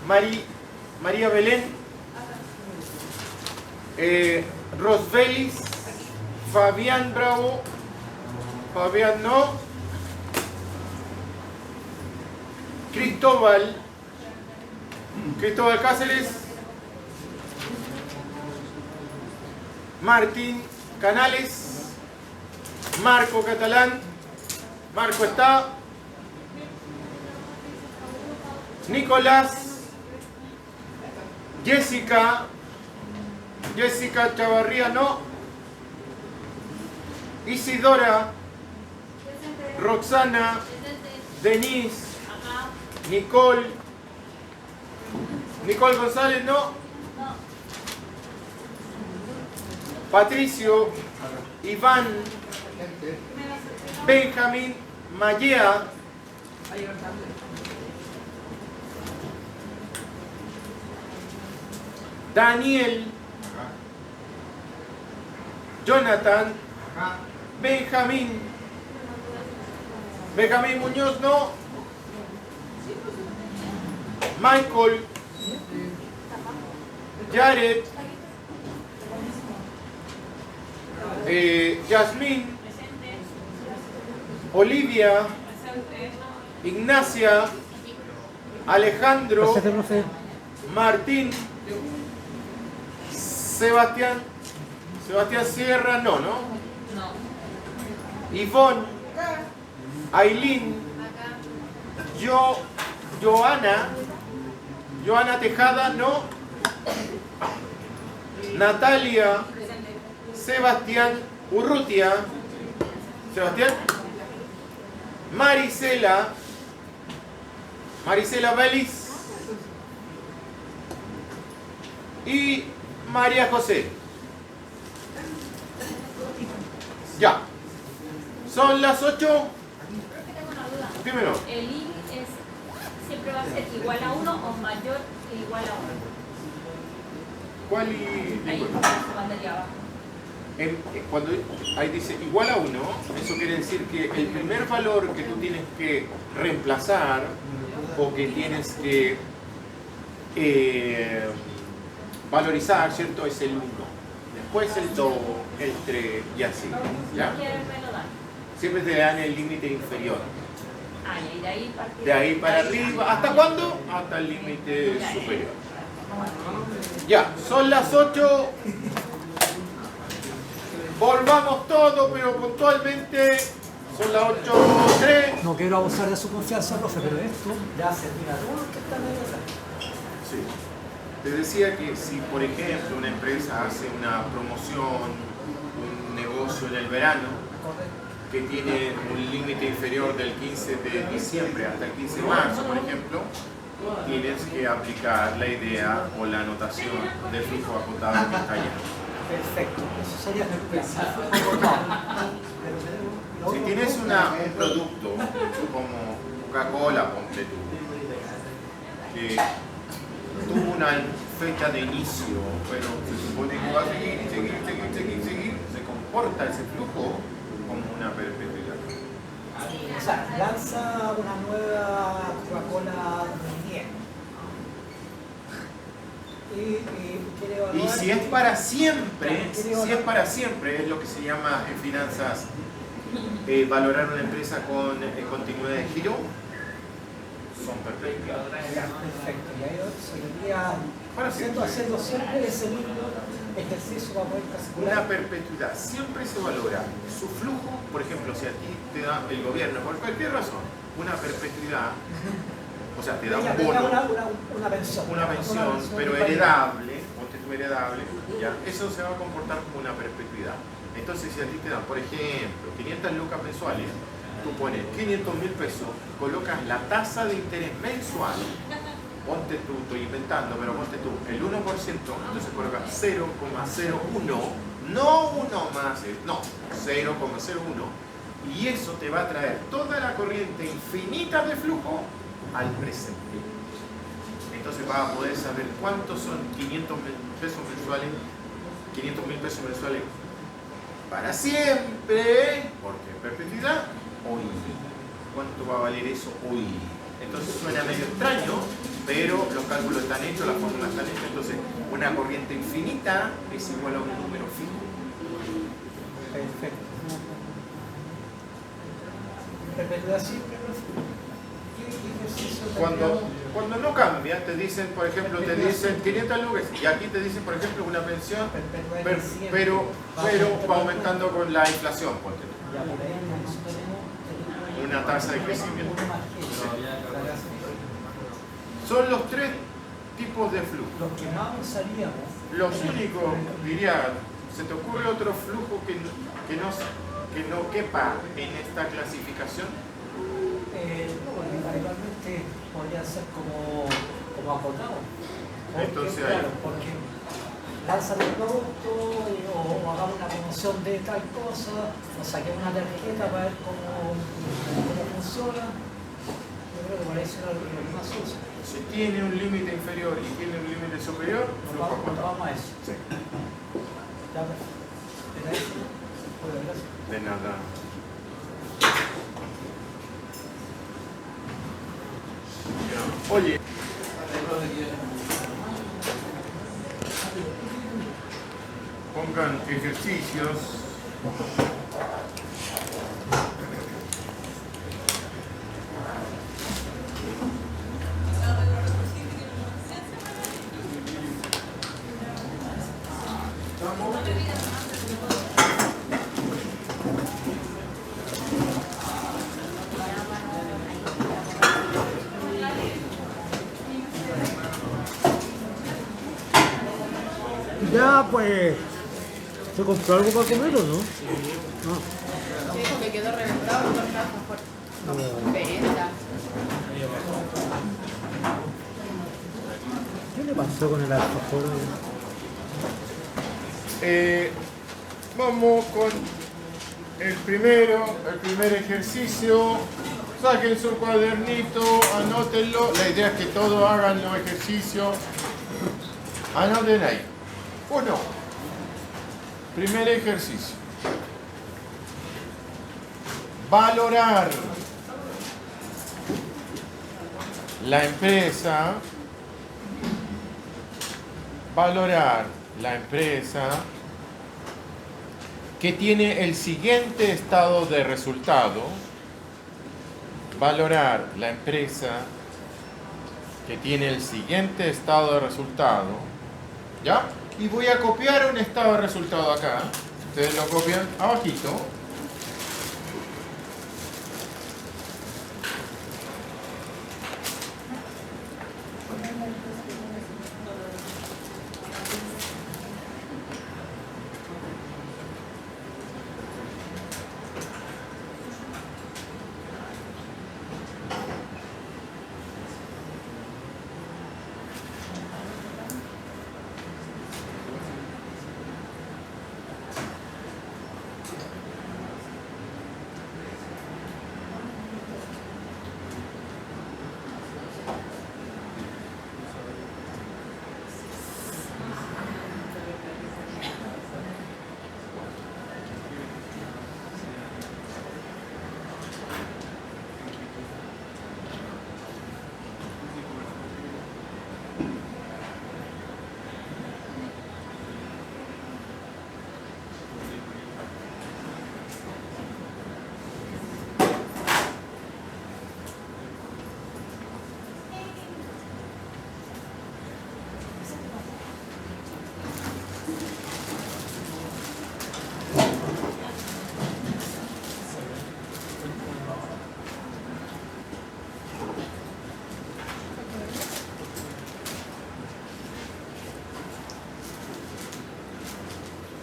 María Belén, Rosbelis, Fabián Bravo, Fabián no, Cristóbal Cáceres, Martín Canales, Marco Catalán, Marco está. Nicolás. Jessica. Jessica Chavarría no. Isidora. Roxana. Denise. Nicole. Nicole González no. Patricio. Iván. Benjamín. Mayea. Daniel. Jonathan. Benjamín. Benjamín Muñoz no. Michael. Jared. Yasmín. Olivia. Ignacia. Alejandro. Presente, profe. Martín. Sebastián. Sebastián Sierra, no, ¿no? No. Ivonne. Ailín. Joana. Joana Tejada, no. Natalia. Sebastián Urrutia. Sebastián. Marisela. Marisela Vélez. Y María José. Ya. Son las 8. Tengo una duda. Dímelo. ¿El IN siempre va a ser igual a 1 o mayor que igual a 1? ¿Cuál Ahí, y en su pantalla abajo. cuando ahí dice igual a 1, eso quiere decir que el primer valor que tú tienes que reemplazar o que tienes que valorizar, ¿cierto? Es el 1. Después el 2, el 3 y así. ¿Ya? ¿Qué me lo dan? Siempre te dan el límite inferior. Ah, y de ahí partir. De ahí para arriba. ¿Hasta cuándo? Hasta el límite superior. Ya, son las 8. Volvamos todo, pero puntualmente. Son las 8:03. No quiero abusar de su confianza, profe, pero esto ya servirá a todos los que están ahí atrás. Sí. Te decía que si, por ejemplo, una empresa hace una promoción, un negocio en el verano, que tiene un límite inferior del 15 de diciembre hasta el 15 de marzo, por ejemplo, tienes que aplicar la idea o la anotación del flujo acotado que está allá. Perfecto, eso sería el principio. Si tienes un producto como Coca-Cola, ponte tú, que tuvo una fecha de inicio, pero se supone que va a seguir, se comporta ese flujo como una perpetuidad. O sea, lanza una nueva Coca-Cola 2010. Y quiere evaluar. Y si es para siempre, es lo que se llama en finanzas valorar una empresa con continuidad de giro, son perpetuidades. Perfecto, y ahí seguiría Para siempre. haciendo siempre ese mismo ejercicio para poder calcular. Una perpetuidad siempre se valora su flujo, por ejemplo, si a ti te da el gobierno, por cualquier razón, una perpetuidad, o sea, te da un bono, una pensión. una pensión, pero heredable, ponte tú heredable, ¿ya? Eso se va a comportar como una perpetuidad. Entonces, si a ti te dan, por ejemplo, 500 lucas mensuales, tú pones 500.000 pesos, colocas la tasa de interés mensual, ponte tú, estoy inventando, pero ponte tú el 1%, entonces colocas 0,01, no 1 más, no, 0,01, y eso te va a traer toda la corriente infinita de flujo al presente. Entonces vas a poder saber cuántos son 500.000 pesos mensuales, 500.000 pesos mensuales para siempre, porque es perpetuidad, hoy. ¿Cuánto va a valer eso hoy? Entonces suena medio extraño, pero los cálculos están hechos, las fórmulas están hechas. Entonces, una corriente infinita es igual a un número fijo. Perfecto. Perpetuidad simple. Cuando no cambia, te dicen, por ejemplo, te dicen 500 lucas y aquí te dicen, por ejemplo, una pensión, pero va aumentando con la inflación. una tasa de crecimiento. Son los tres tipos de flujo. Los que más usaríamos. Los únicos, diría, ¿se te ocurre otro flujo que no quepa en esta clasificación? Realmente podría ser como acotado. Entonces, claro, porque lanzan un producto o hagamos una promoción de tal cosa, o saquemos una tarjeta para ver cómo funciona. Yo creo que por ahí será lo que más se usa. Si tiene un límite inferior y tiene un límite superior, flujo acotado. Vamos a eso. Sí. Ya, ¿era eso? Bueno, gracias. De nada. Oye, pongan ejercicios. Ya, pues. ¿Se compró algo para comer o no? No. Sí, porque quedó reventado por cajas por venta. ¿Qué le pasó con el alfajor? Vamos con el primer ejercicio. Saquen su cuadernito, anótenlo. La idea es que todos hagan los ejercicios. Anoten ahí. 1. Primer ejercicio. Valorar la empresa. Valorar la empresa que tiene el siguiente estado de resultado. Valorar la empresa que tiene el siguiente estado de resultado. ¿Ya? Y voy a copiar un estado de resultado acá. Ustedes lo copian abajito.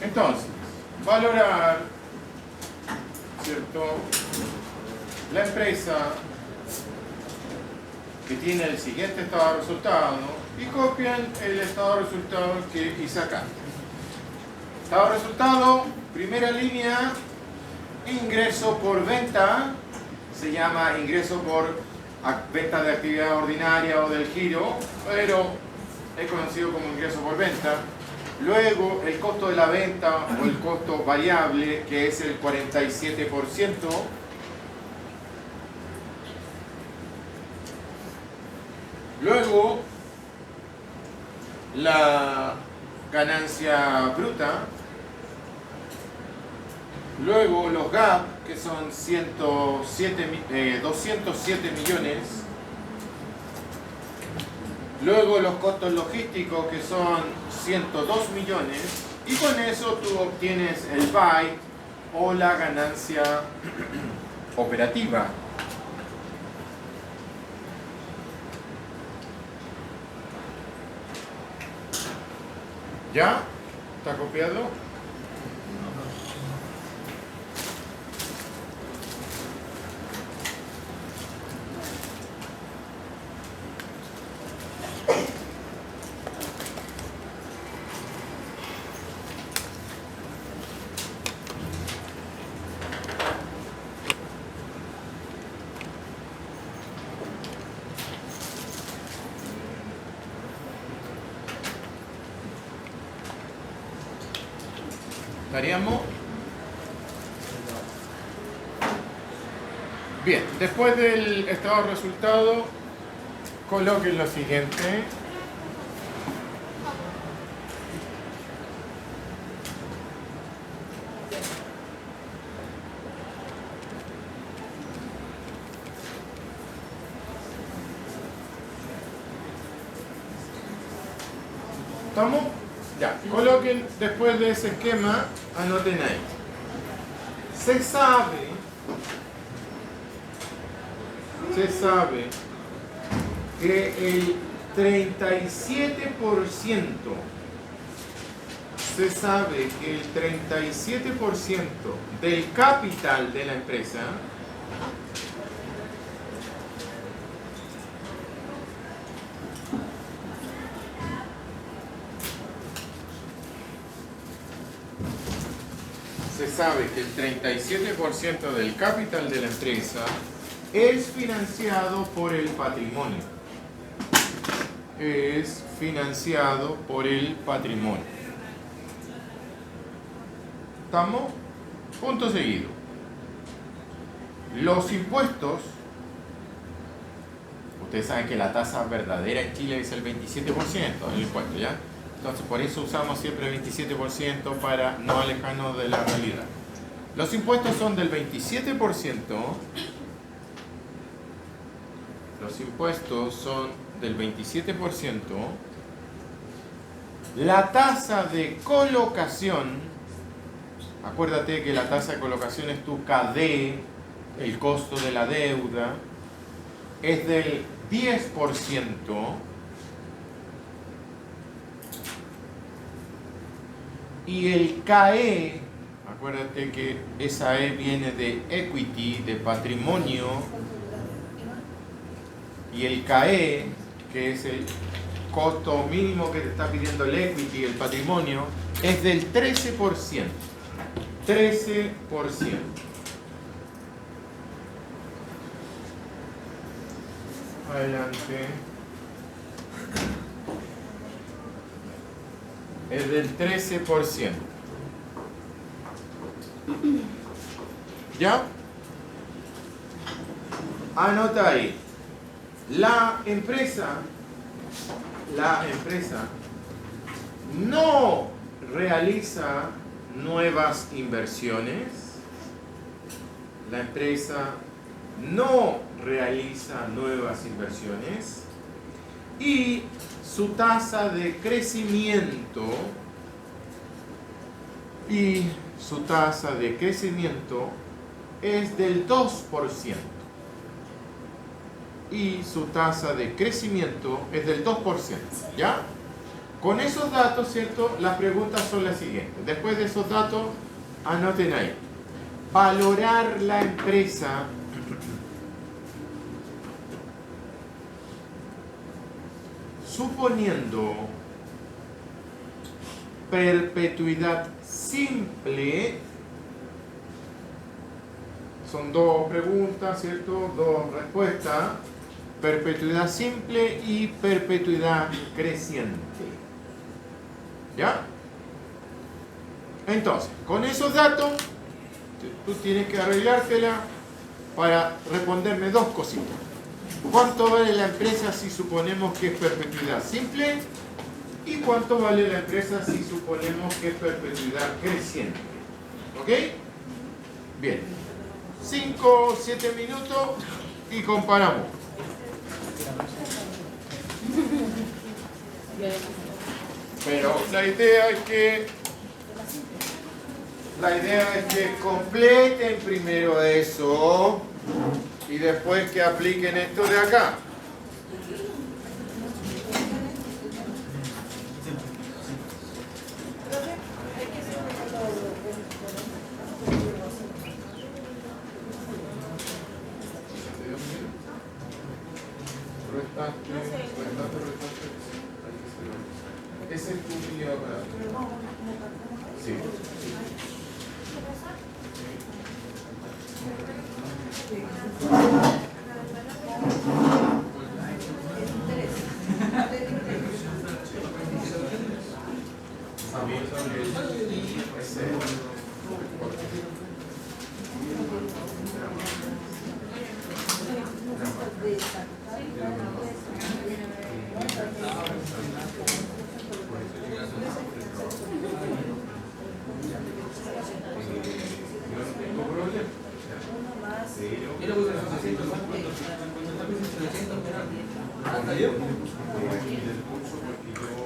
Entonces, valorar, ¿cierto?, la empresa que tiene el siguiente estado de resultado y copian el estado de resultado que hice acá. Estado de resultado, primera línea, ingreso por venta, se llama ingreso por venta de actividad ordinaria o del giro, pero es conocido como ingreso por venta. Luego el costo de la venta o el costo variable, que es el 47%. Luego la ganancia bruta. Luego los GAP, que son 207 millones. Luego los costos logísticos, que son 102 millones. Y con eso tú obtienes el byte o la ganancia operativa. ¿Ya? ¿Está copiado? ¿Estaríamos? Bien, después del estado de resultado, coloquen lo siguiente. ¿Estamos? Ya, coloquen después de ese esquema, anoten ahí. Se sabe que el 37%, se sabe que el 37% del capital de la empresa se sabe que el 37% del capital de la empresa es financiado por el patrimonio. Es financiado por el patrimonio. ¿Estamos? Punto seguido. Los impuestos, ustedes saben que la tasa verdadera en Chile es el 27% del impuesto, ¿ya? Entonces por eso usamos siempre el 27% para no alejarnos de la realidad. Los impuestos son del 27%. Los impuestos son del 27%. La tasa de colocación, acuérdate que la tasa de colocación es tu KD, el costo de la deuda, es del 10%. Y el CAE, acuérdate que esa E viene de equity, de patrimonio, y el CAE, que es el costo mínimo que te está pidiendo el equity, el patrimonio, es del 13%. 13%. Adelante. Es del 13%. ¿Ya? Anota ahí. La empresa no realiza nuevas inversiones. La empresa no realiza nuevas inversiones. Y su tasa de crecimiento es del 2%. Y su tasa de crecimiento es del 2%. ¿Ya? Con esos datos, ¿cierto? Las preguntas son las siguientes. Después de esos datos, anoten ahí. Valorar la empresa suponiendo perpetuidad simple. Son dos preguntas, ¿cierto? Dos respuestas. Perpetuidad simple y perpetuidad creciente. ¿Ya? Entonces, con esos datos, tú tienes que arreglártela para responderme dos cositas. ¿Cuánto vale la empresa si suponemos que es perpetuidad simple? ¿Y cuánto vale la empresa si suponemos que es perpetuidad creciente? ¿Ok? Bien. 5 o 7 minutos y comparamos. Pero la idea es que completen primero eso y después que apliquen esto de acá. Restaste, restaste. Ese es tu día para. Sí.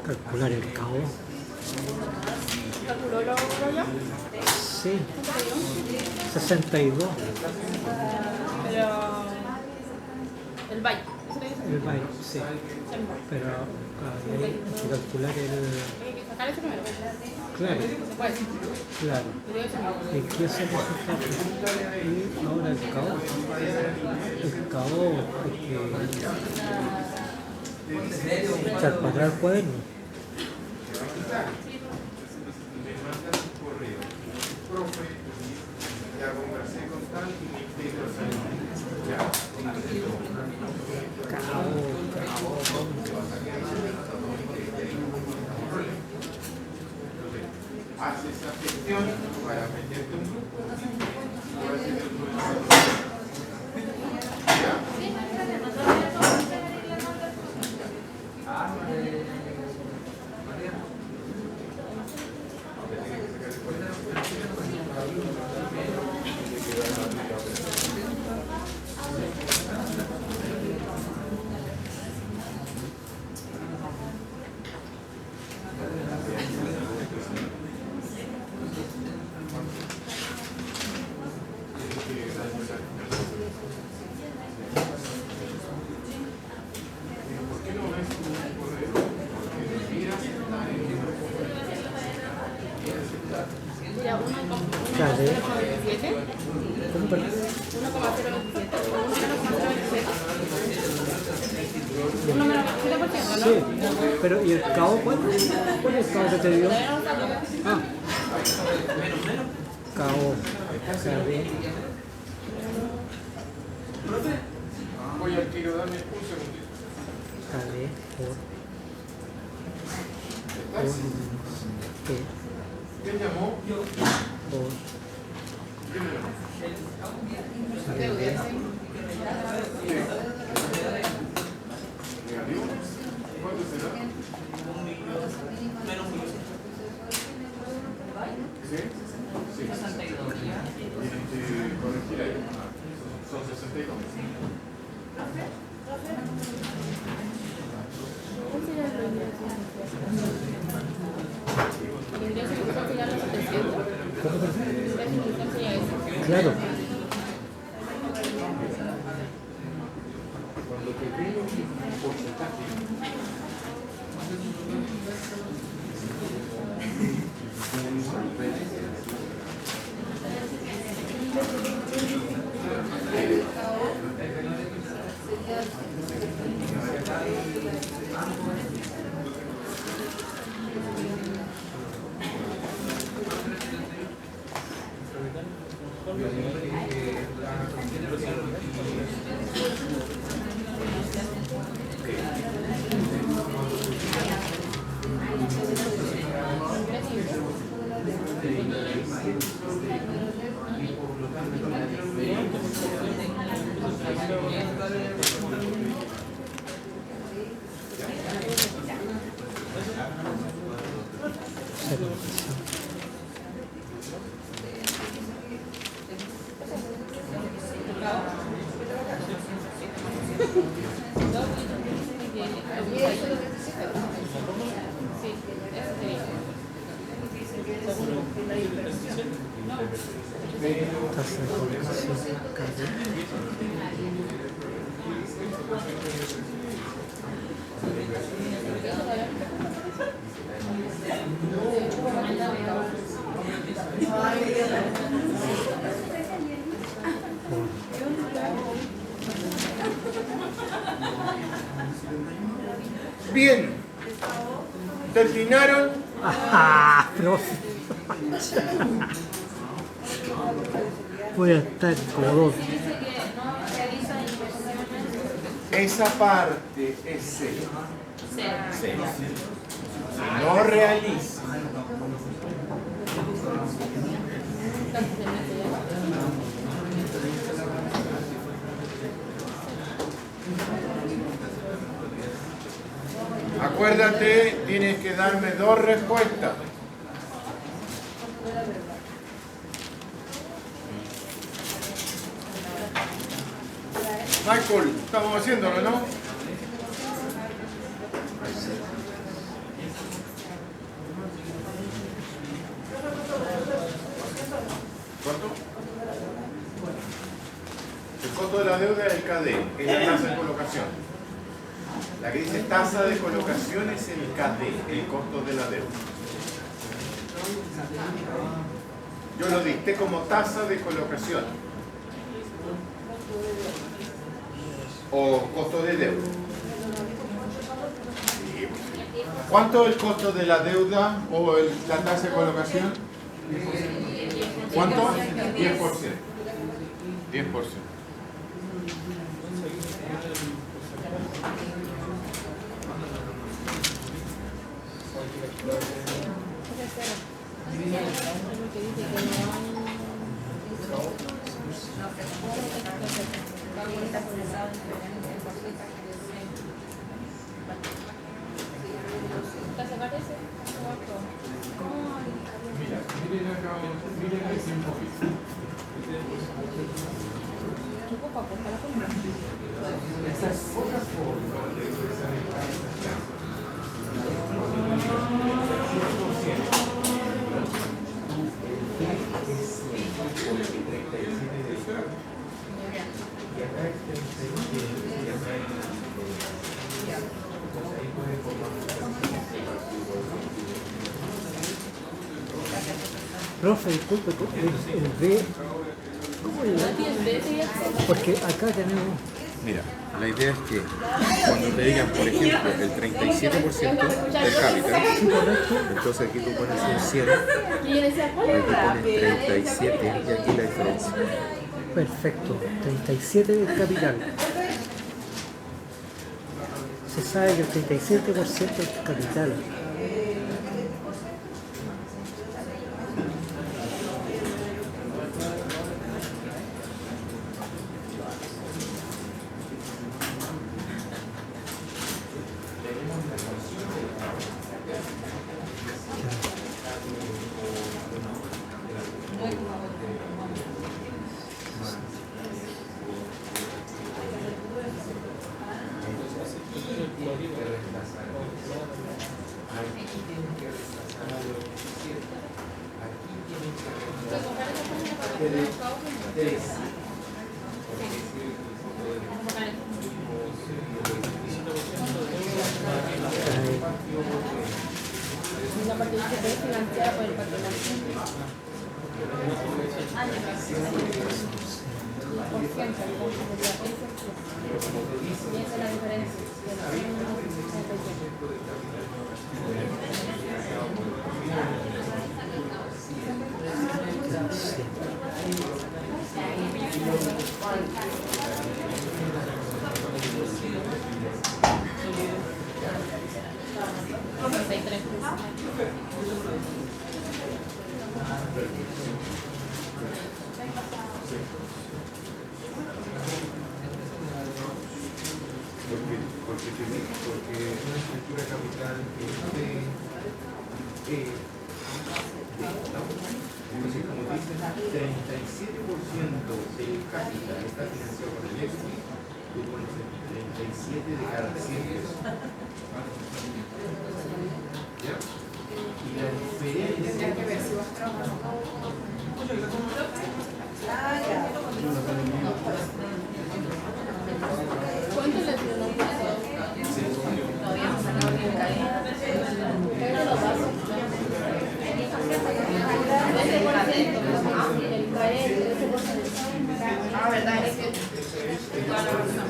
Calcular el cabo. ¿Calculó lo ya? Sí, 62. Pero. El byte. El byte, sí. Pero hay que calcular el. Hay que sacar ese número. Claro, Se puede. claro. ¿Y qué se necesita? Y ahora el cabo. El cabo hay que echar para atrás el cuaderno. Ya conversé con tal y me explico. Ya. Haces esa gestión para meterte un grupo. ¿Ya? Ya, 1,027. ¿Cómo perdón? 1,027. 1 menos 27%, ¿no? Sí, pero ¿y el cabo cuánto? ¿Cuál es el cabo que te dio? Ah, cabo. Sabe. Voy al tiro, dame un segundito. Sabe por ¿Estás? ¿Quién llamó? por ¿Quién me llamó? ¿Negativo? ¿Cuánto será? ¿Sí? Sí. 62. Corregir ahí. Son 62. El ingreso inicial sería los 700. ¿Cómo perdón? El ingreso inicial sería eso. Claro. Cuando te pido un porcentaje, Tasa de corrección cabo. Por Bien. ¿Terminaron? Ajá, profe. Voy a estar como dos. Dice que no realiza inversiones. Esa parte es C. Cero. Si no realiza. Acuérdate, tienes que darme dos respuestas. Michael, estamos haciéndolo, ¿no? ¿Cuánto? El costo de la deuda es el KD, es la tasa de colocación. La que dice tasa de colocación es el KD, el costo de la deuda. Yo lo dicté como tasa de colocación o costo de deuda. ¿Cuánto es el costo de la deuda o la tasa de colocación? ¿Cuánto? 10%. 10%. Miren acá, miren el tiempo fijo. Esa es otra forma de expresar el capital. Y acá es 37 y acá es 37. Ahí puede formar Profe, disculpe, el B, ¿cómo le porque acá tenemos... Mira, la idea es que cuando te digan, por ejemplo, el 37% del capital, entonces aquí tú pones un 100, aquí pones 37 y aquí la diferencia. Perfecto, 37 del capital. Se sabe que el 37% es capital. La participación es financiada por el patronato. Y esa es la diferencia. Porque una estructura capital entonces, como dicen, 37% del capital está financiado por el equity, tú pones el 37 de cada 100 pesos. ¿Ya? Y la diferencia... ¿Cuánto le dio la todavía no sacado ni el CAE? Pero lo paso. El CAE, el 13%. Ah, verdad, es que toda la persona.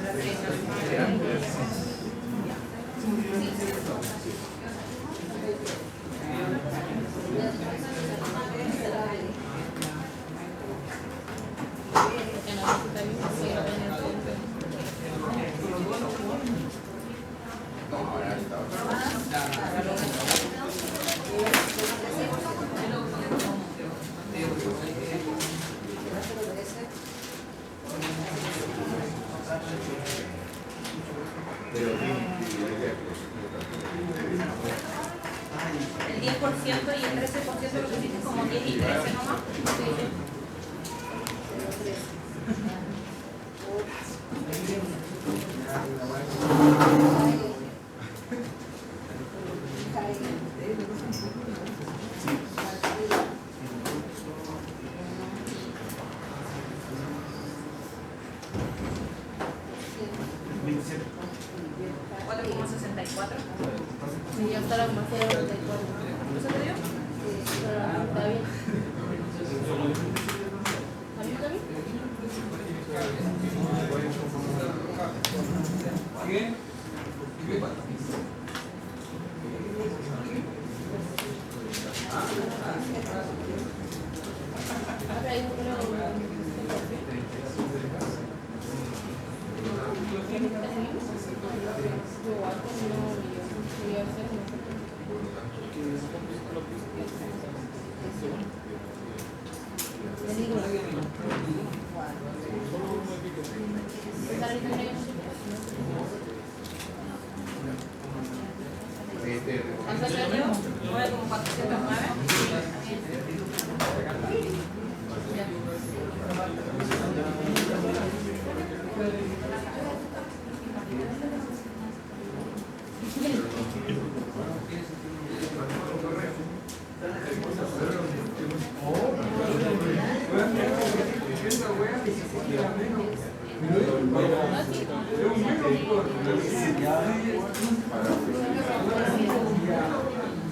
Pero tiene El 10% y el 13% lo que hiciste como 10 y 13 nomás. Sí, ya está la demasiado 94. ¿Eso te dio? Pero está bien. ¿A mí también? Ahora hay ¿Cuánto salió? 9,409.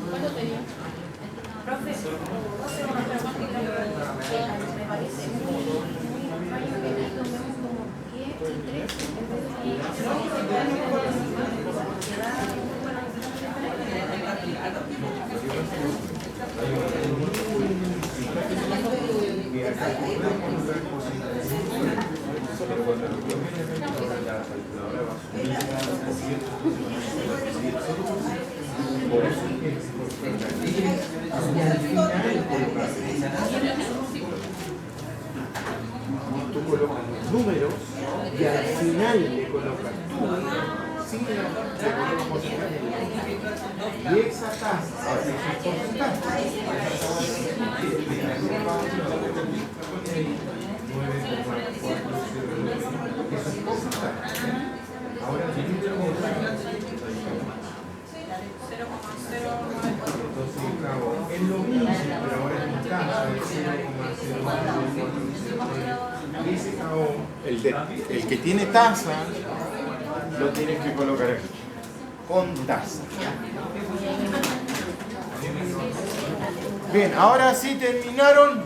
¿Cuánto tenía? Profe, hacer una pregunta me parece muy extraño que ahí tomemos como 10 y 13 Tú colocas los números y al final le colocas tu signo y esa tasa es un porcentaje. Ahora es lo mismo, pero ahora es un caso de 0,0. Ese KO, el que tiene tasa, lo tienes que colocar aquí, con tasa. Bien, ahora sí terminaron.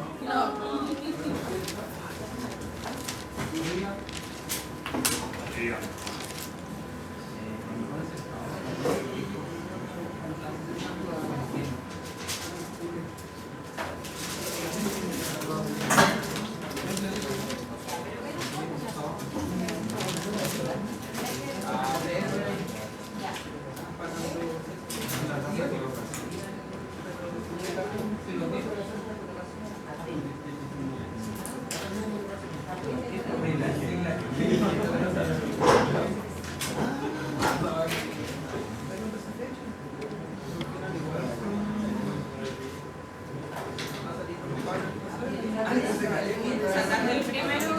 Sacando el primero.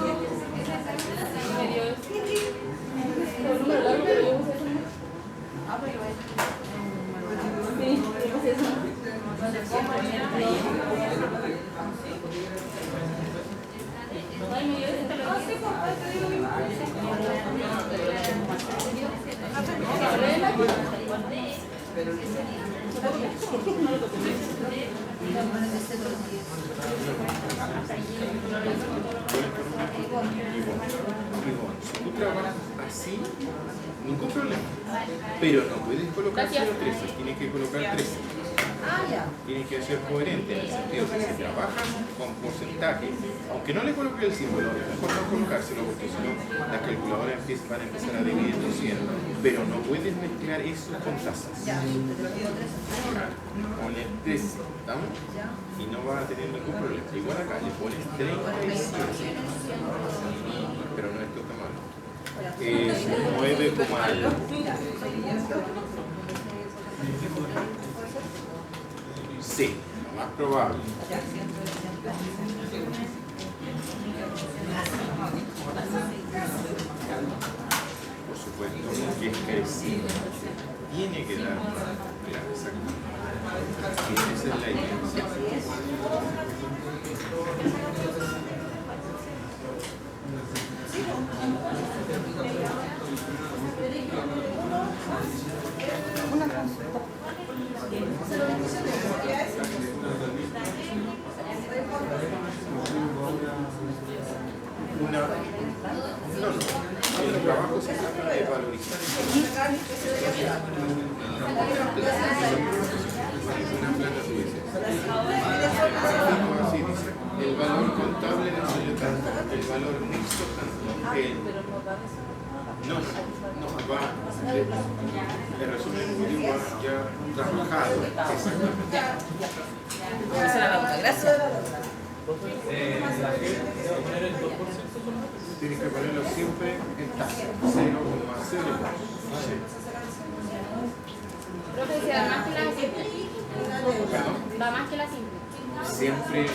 Si tú trabajas así, ningún problema. Pero no puedes colocar 0,13, tienes que colocar 13. Tienes que ser coherente en el sentido que si trabajas con porcentaje, aunque no le coloques el símbolo, es mejor no colocárselo porque si no las calculadoras van a empezar a dividir los 100, pero no puedes mezclar eso con tasas. Con el 13, ¿estamos? Y no vas a tener ningún problema. Igual acá le pones 37, pero no es esto está malo. es 9, algo. Sí, lo más probable. Por supuesto, que es crecido. Tiene que dar más. Claro, exacto. Y esa es la idea. Una consulta. No, el trabajo se trata de valorizar una plata tú dices. Así dice, el valor contable no salió tanto, el valor mixto tanto. No, va el resumen ejecutivo ya trabajado. Exactamente. Esa era la otra, gracias. Tienes que ponerlo siempre en tasa, 0,0. Profe, si va más que la simple. ¿Perdón? Va más que la simple. Siempre el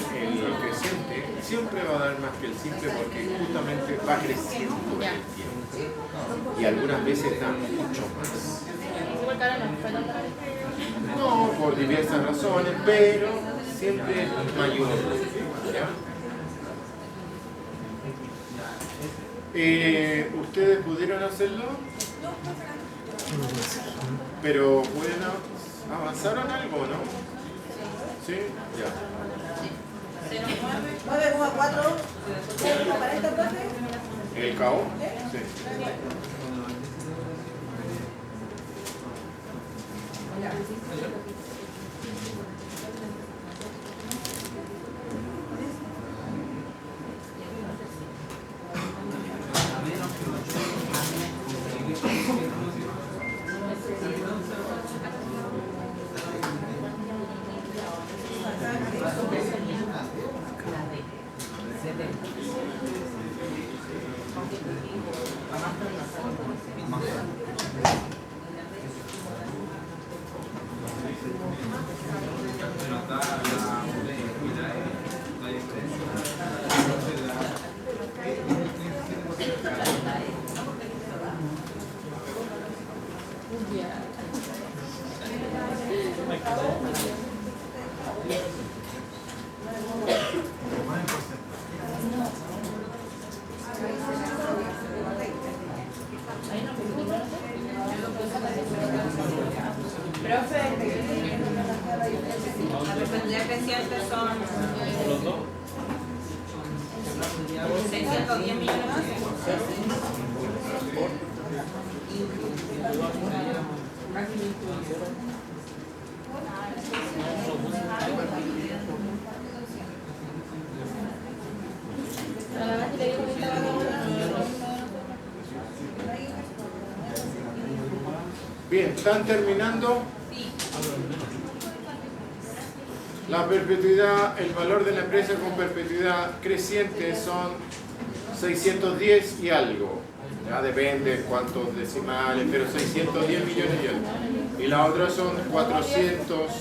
creciente siempre va a dar más que el simple porque justamente va creciendo en el tiempo y algunas veces da mucho más. Igual que ahora no, perdón. No, por diversas razones, pero siempre es mayor. ¿Ya? ¿Ustedes pudieron hacerlo? Pero pueden avanzaron algo, ¿no? ¿Sí? Ya. 9,4, 40, profe. ¿El KO? Sí. La responsabilidad creciente son 610 millones más. Bien, ¿están terminando? La perpetuidad, el valor de la empresa con perpetuidad creciente son 610 y algo. Ya depende cuántos decimales, pero 610 millones y algo. Y la otra son 400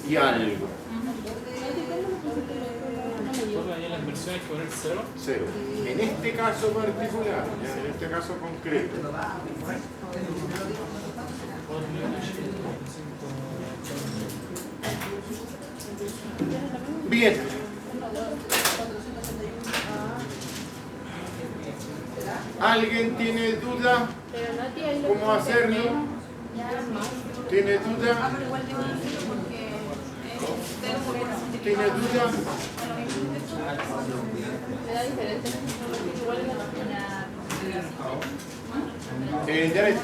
y algo. La inversión hay que poner cero. Cero. En este caso particular, ya en este caso concreto. Bien. ¿Alguien tiene duda? ¿Cómo hacerlo? ¿Tiene duda? ¿Tiene duda? Jared,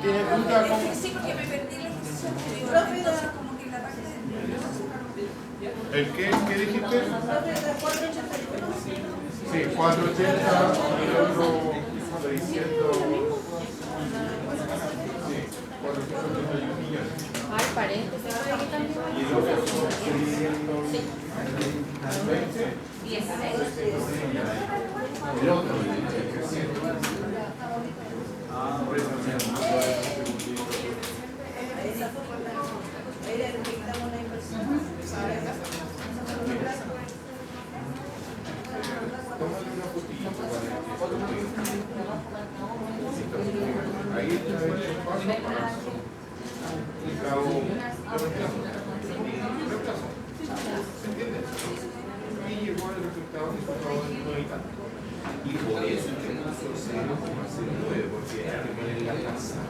¿tiene duda? Sí, porque me perdí la expresión. Como que la parte ¿El qué? ¿Qué dijiste? Sí, 480 y el otro 600. Sí, 481 millones. Ay, paréntesis. Y el otro son 620. El otro, el creciente. Ahí le detectamos la inversión. Tómale una fotito para que ahí está el paso y cada uno reemplazo. ¿Se entiende? Y llegó el resultado que fue todo no y tanto. Y por eso es que puso 0,09, porque hay que poner la tasa.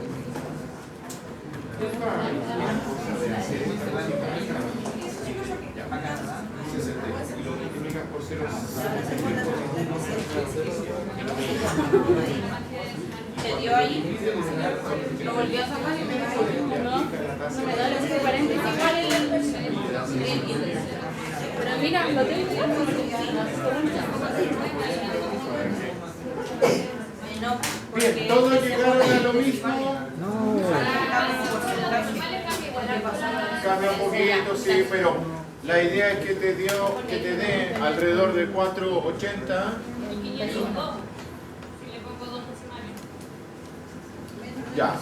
Y lo multiplicas por 0,09. ¿Se dio ahí? Lo volvió a sacar y me dijo, no me da los 40 igual el índice. Pero mira, lo tengo ya como Bien, todos llegaron a lo mismo. Cambia un poquito, sí, pero la idea es que te dé alrededor de 480. Ya,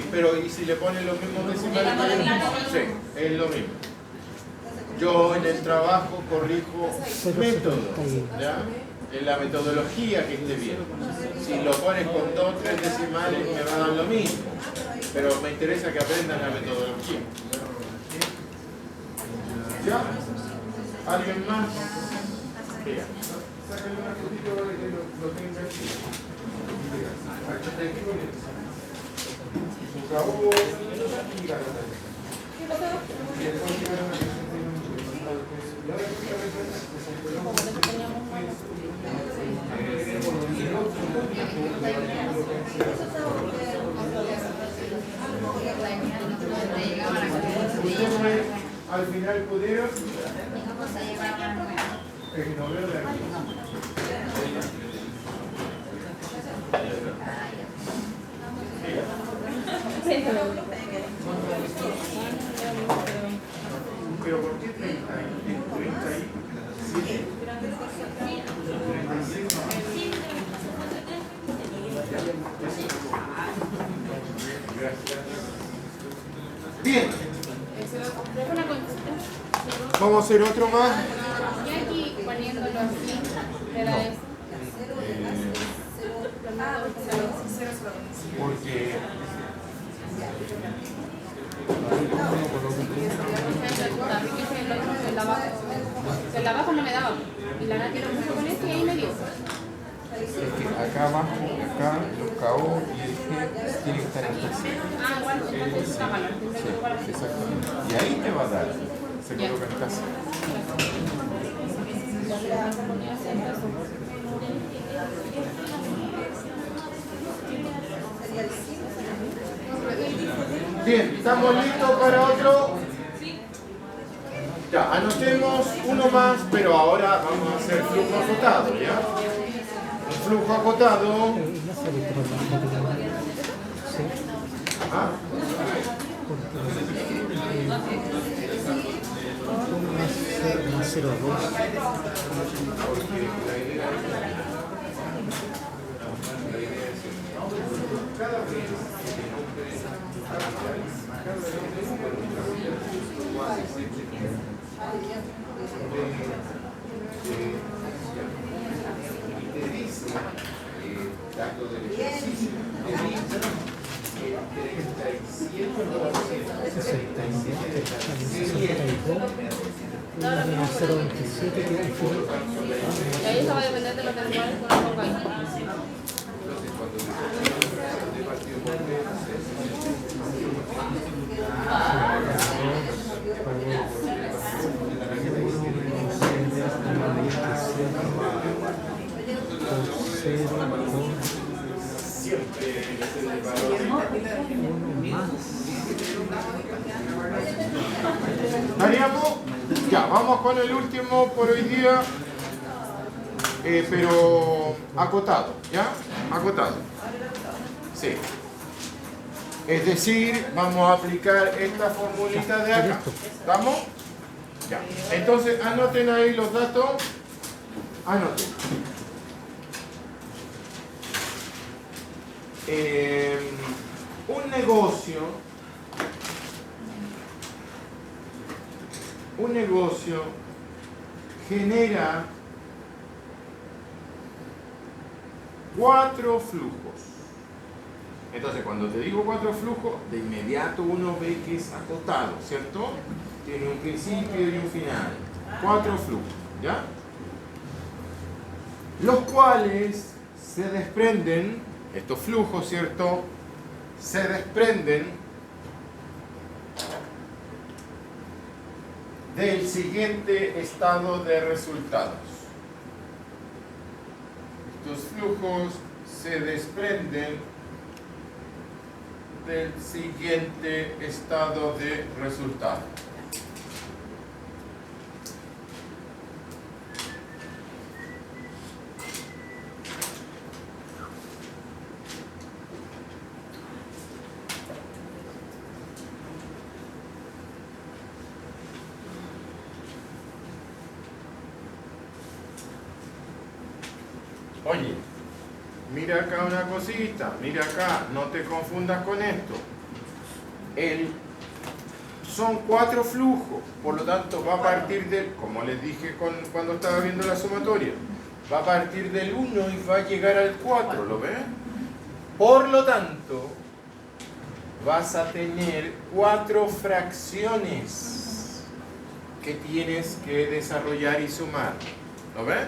pero ¿y si le ponen los mismos decimales? Sí, es lo mismo. Yo en el trabajo corrijo métodos, ¿ya? En la metodología que esté bien. Si lo pones con 2 o 3 decimales me va a dar lo mismo, pero me interesa que aprendan la metodología. ¿Ya? ¿Alguien más? Bien. Sáquenle una fotito para que lo tenga aquí. Su cabo y la al final pudieron ignorar de aquí. Pero ¿por qué 30? 37. Bien. Vamos a hacer otro más. Y aquí poniéndolo así, le da eso. Porque El de abajo no me daba. Y la Nati lo puso con este y ahí me dio. Es que acá abajo, acá, los KO y el G tienen que estar en casa. Ah, igual, entonces está malo. Sí, exactamente. Y ahí te va a dar. Se coloca en casa. bien, ¿estamos listos para otro? Ya, anotemos uno más, pero ahora vamos a hacer flujo acotado, ¿ya? El flujo acotado. ¿Ah? Dato del ejercicio, Y ahí eso va a depender de los terminales que uno ponga ahí. ¿Haríamos? Ya, vamos con el último por hoy día, pero acotado, ¿ya? Acotado. Sí. Es decir, vamos a aplicar esta formulita de acá. ¿Estamos? Ya. Entonces, anoten ahí los datos. Anoten. negocio genera 4 flujos. Entonces, cuando te digo 4 flujos, de inmediato uno ve que es acotado, ¿cierto? Tiene un principio y un final. 4 flujos, ¿ya? Los cuales se desprenden, estos flujos, ¿cierto? Se desprenden del siguiente estado de resultados. Estos flujos se desprenden del siguiente estado de resultados. Oye, mira acá una cosita, mira acá, no te confundas con esto. Son 4 flujos, por lo tanto va a partir del, como les dije cuando estaba viendo la sumatoria, va a partir del 1 y va a llegar al 4, ¿lo ves? Por lo tanto, vas a tener 4 fracciones que tienes que desarrollar y sumar, ¿lo ves?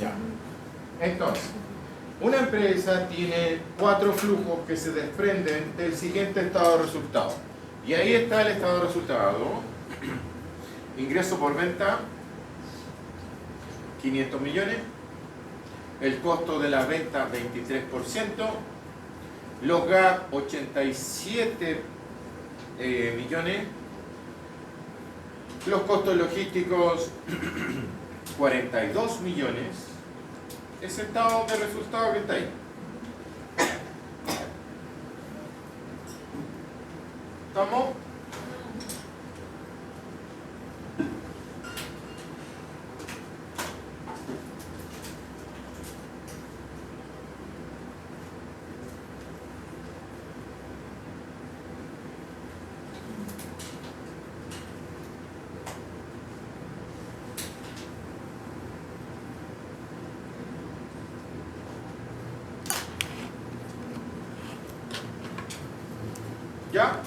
Ya. Entonces, una empresa tiene 4 flujos que se desprenden del siguiente estado de resultado. Y ahí está el estado de resultado. Ingreso por venta, 500 millones. El costo de la venta, 23%. Los GAP, 87 millones. Los costos logísticos, 42 millones. Ese estado de resultado que está ahí. ¿Estamos? ¿Ya?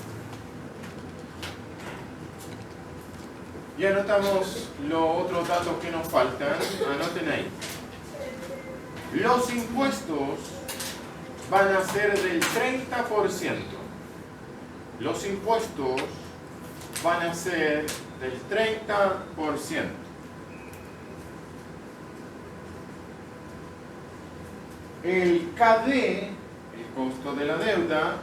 Y anotamos los otros datos que nos faltan. Anoten ahí. Los impuestos van a ser del 30%. Los impuestos van a ser del 30%. El KD, el costo de la deuda,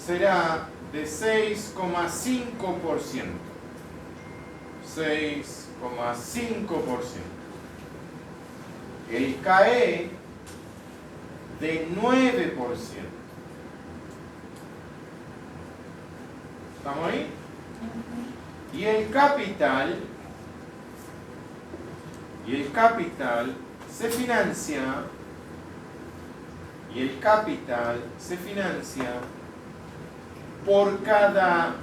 será de 6,5%. 6,5%. El CAE de 9%. ¿Estamos ahí? Y el capital se financia por cada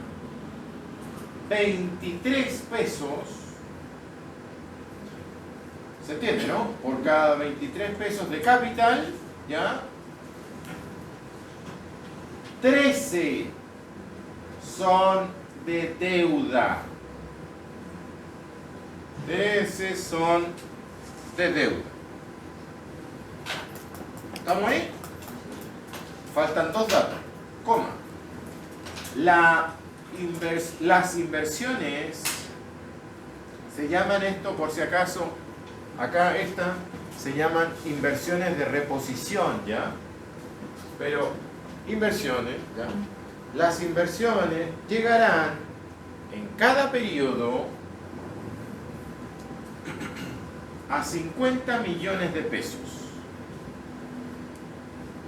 23 pesos, ¿se entiende, no? Por cada 23 pesos de capital, ¿ya? 13 son de deuda. 13 son de deuda. ¿Estamos ahí? Faltan 2 datos. Coma. Las inversiones se llaman esto, por si acaso, acá esta, se llaman inversiones de reposición, ¿ya? Pero inversiones, ¿ya? Las inversiones llegarán en cada periodo a 50 millones de pesos.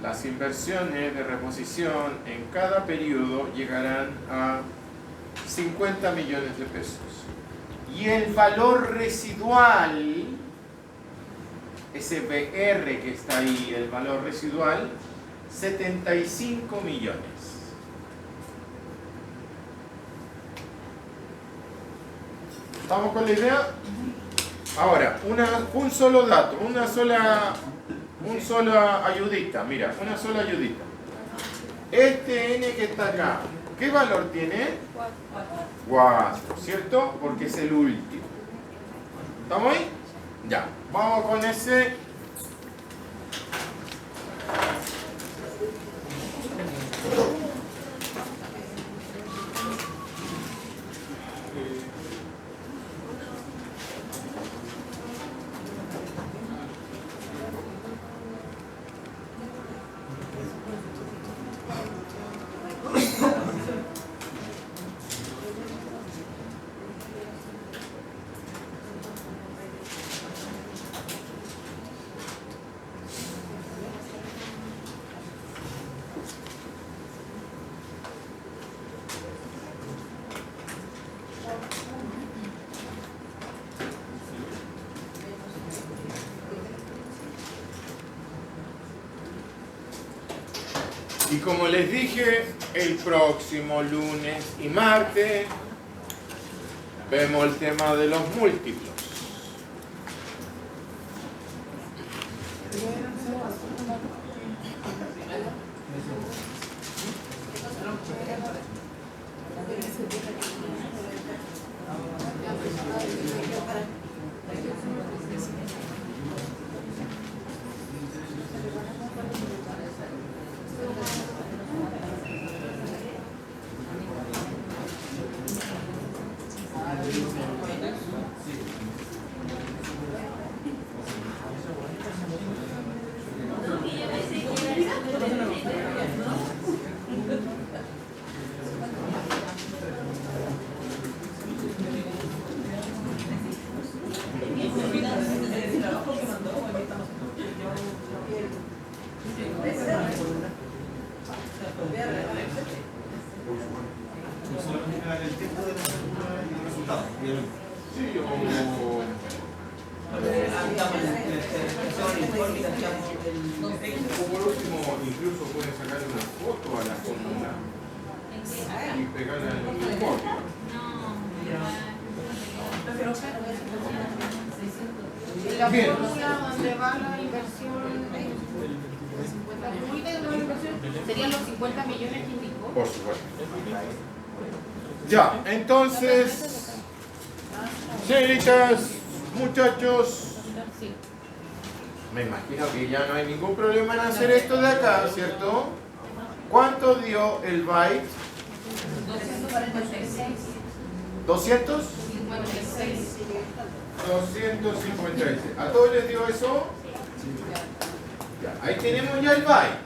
Las inversiones de reposición en cada periodo llegarán a 50 millones de pesos. Y el valor residual ese BR que está ahí, el valor residual, 75 millones. ¿Estamos con la idea? Ahora, un solo dato, una sola ayudita, mira, una sola ayudita. Este N que está acá, ¿qué valor tiene? 4, ¿cierto? Porque es el último. ¿Estamos ahí? Ya, vamos con ese. Y como les dije, el próximo lunes y martes vemos el tema de los múltiplos. Por último, incluso pueden sacarle una foto a la fórmula y pegarla en el informe. La fórmula donde va la inversión, la fórmula de la inversión serían los 50 millones que indicó. Por supuesto. Ya, entonces, señoritas, muchachos, me imagino que ya no hay ningún problema en hacer esto de acá, ¿cierto? ¿Cuánto dio el byte? 200. 256. ¿A todos les dio eso? Ya, ahí tenemos ya el byte.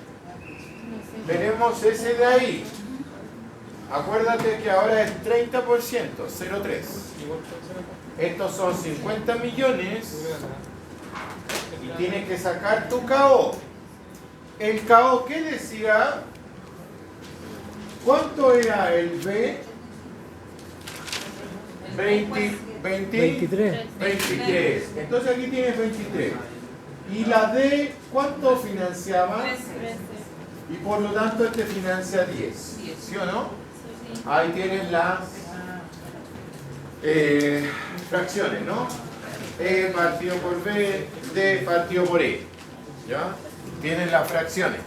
Tenemos ese de ahí. Acuérdate que ahora es 30%, 0,3. Estos son 50 millones y tienes que sacar tu KO. El KO, ¿qué decía? ¿Cuánto era el B? 23. 23. Entonces aquí tienes 23. ¿Y la D cuánto financiaba? 13. Y por lo tanto este financia 10. ¿Sí o no? Ahí tienes las fracciones, ¿no? E partido por B, D partido por E. ¿Ya? Tienen las fracciones.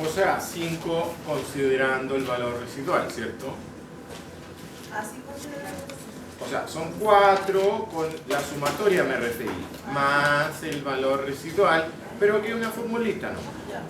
O sea, 5 considerando el valor residual, ¿cierto? Así considerando. O sea, son 4 con la sumatoria me referí, más el valor residual, pero que es una formulita, ¿no? Ya.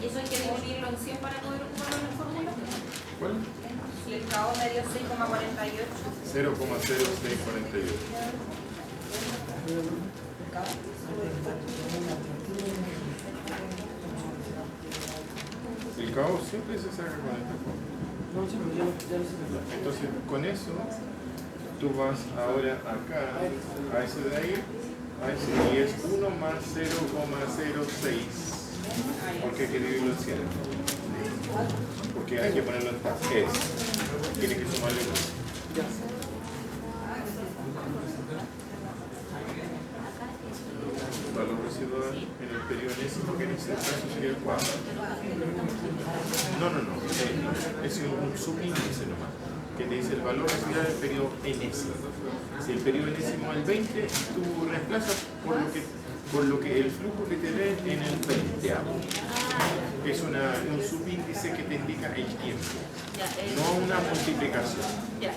¿Y eso hay que dividirlo en 100 para poder ocuparlo en la fórmula? ¿Cuál? Si el cabo medio 6,48. 0,0648. El cabo siempre se saca con esta forma. Entonces, con eso, tú vas ahora acá, a ese de ahí, a ese, y es 1 más 0,06. Porque hay que dividirlo en 100. Porque hay que ponerlo en tasa. Es. Tiene que sumarle 1. Valor residual en el periodo enésimo, que en este caso sería el 4. No. Es un subíndice nomás, que te dice el valor residual del periodo enésimo. Si el periodo enésimo es el 20, tú reemplazas por lo que el flujo que te dé en el 20. Es un subíndice que te indica el tiempo, no una multiplicación. Ya.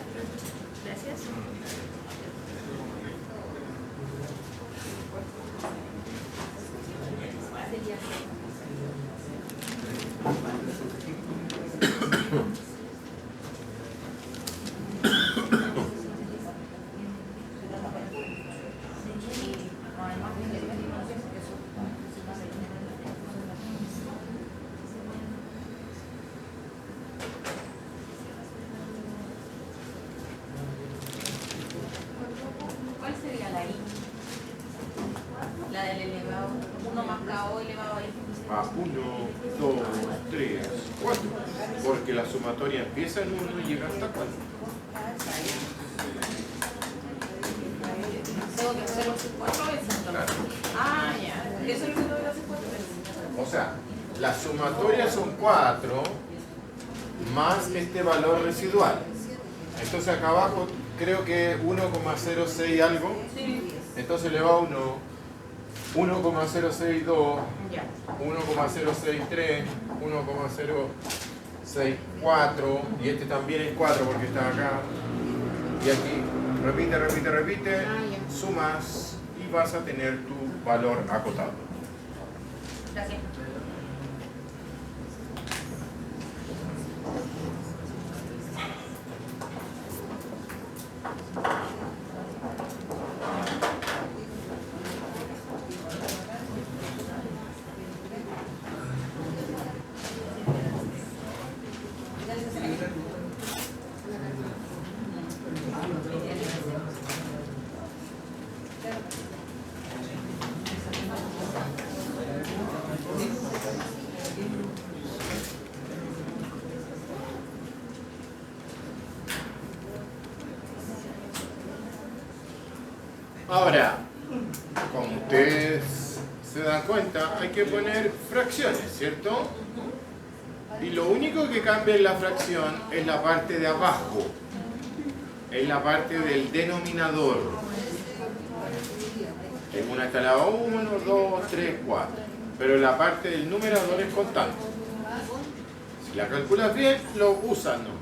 Gracias. ¿Cuál sería la I? La del elevado. 1 más KO elevado a I. A 1, 2, 3, 4. Porque la sumatoria empieza en 1 y llega hasta 4. Tengo que hacerlo 4 veces. Claro. Ah, ya. Eso es lo que tengo que hacer 4 veces. O sea, la sumatoria son 4 más este valor residual. Entonces acá abajo creo que 1,06 algo. Sí. Entonces le va 1, 1,062, Ya. 1,063, 1,064 y este también es 4 porque está acá. Y aquí repite, sumas y vas a tener tu valor acotado. Gracias. Ahora, como ustedes se dan cuenta, hay que poner fracciones, ¿cierto? Y lo único que cambia en la fracción es la parte de abajo, es la parte del denominador. En una está la 1, 2, 3, 4, pero la parte del numerador es constante. Si la calculas bien, lo usas nomás.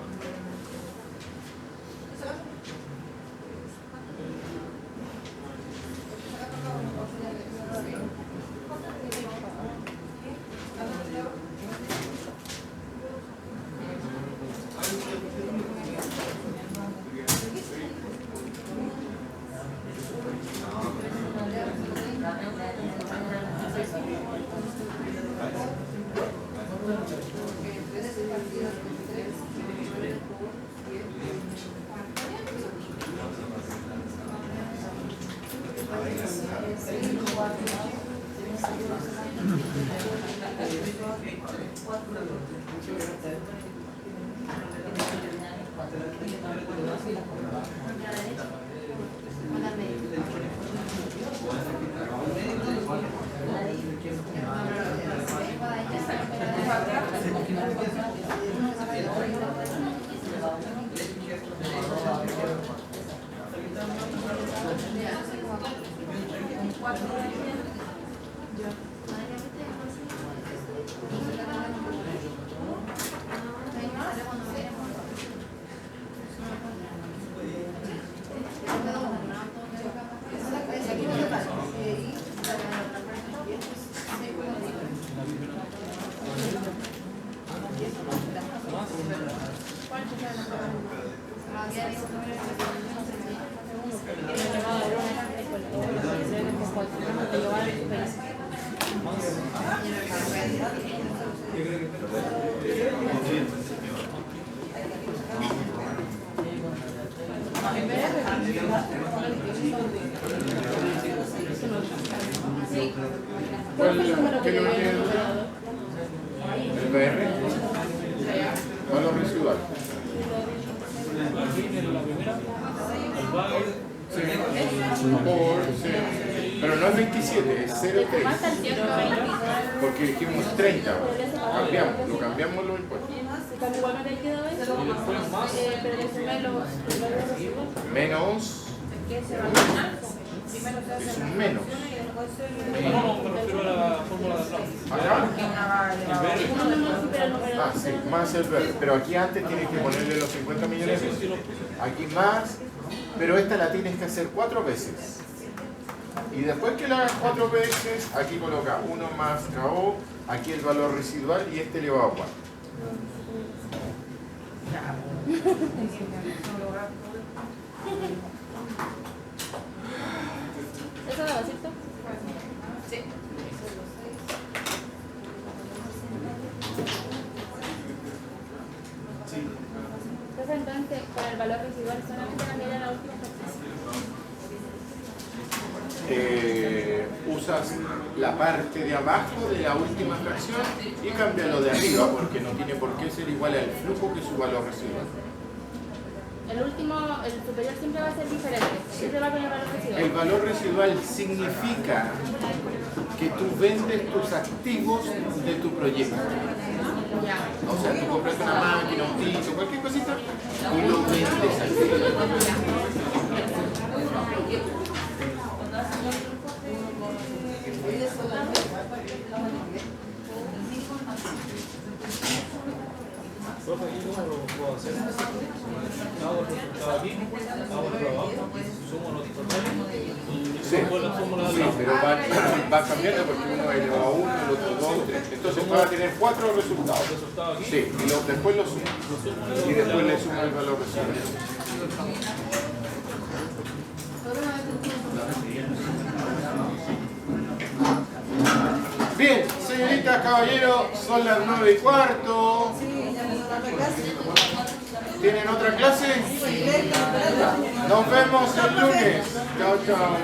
¿Cuál fue el número que ¿Qué le número dio tiene? el operador? El PR, valor residual. Aquí en la primera, el bagel, Sí. Sí. Pero no es 27, es 0,3. Más al 120. Porque dijimos 30. Lo cambiamos los impuestos. También igual me había quedado eso. Pero le sumé los residuos. Menos. ¿Qué se va a ganar? Es un menos. no, me refiero a la fórmula de atrás. Acá. No, pero el número Ah, sí, más el verde. Pero aquí antes tienes que ponerle los 50 millones. Aquí más. Pero esta la tienes que hacer 4 veces. Y después que la hagas 4 veces, aquí coloca 1 más KO, aquí el valor residual y este elevado a 4. ¿Eso da vasito? Sí. Entonces, con el valor residual solamente cambiaría la última fracción. Usas la parte de abajo de la última fracción y cambia lo de arriba porque no tiene por qué ser igual al flujo que su valor residual. El último, el superior siempre va a ser diferente. Siempre va a tener valor residual. El valor residual significa que tú vendes tus activos de tu proyecto. O sea, tú compras una máquina, un título, cualquier cosita y lo vendes aquí. Profe, ¿y cómo lo puedo hacer? Hago el resultado aquí, hago el trabajo, sumo los totales y Sí, pongo la fórmula de sí, atrás. pero va cambiando porque uno eleva a 1, el otro 2, 3. Entonces va a tener 4 resultados. El resultado aquí, Sí, y después lo suma. Y después le suma el valor residual. Bien, señoritas, caballeros, son las 9:15. ¿Tienen otra clase? Nos vemos el lunes. Chao, chao.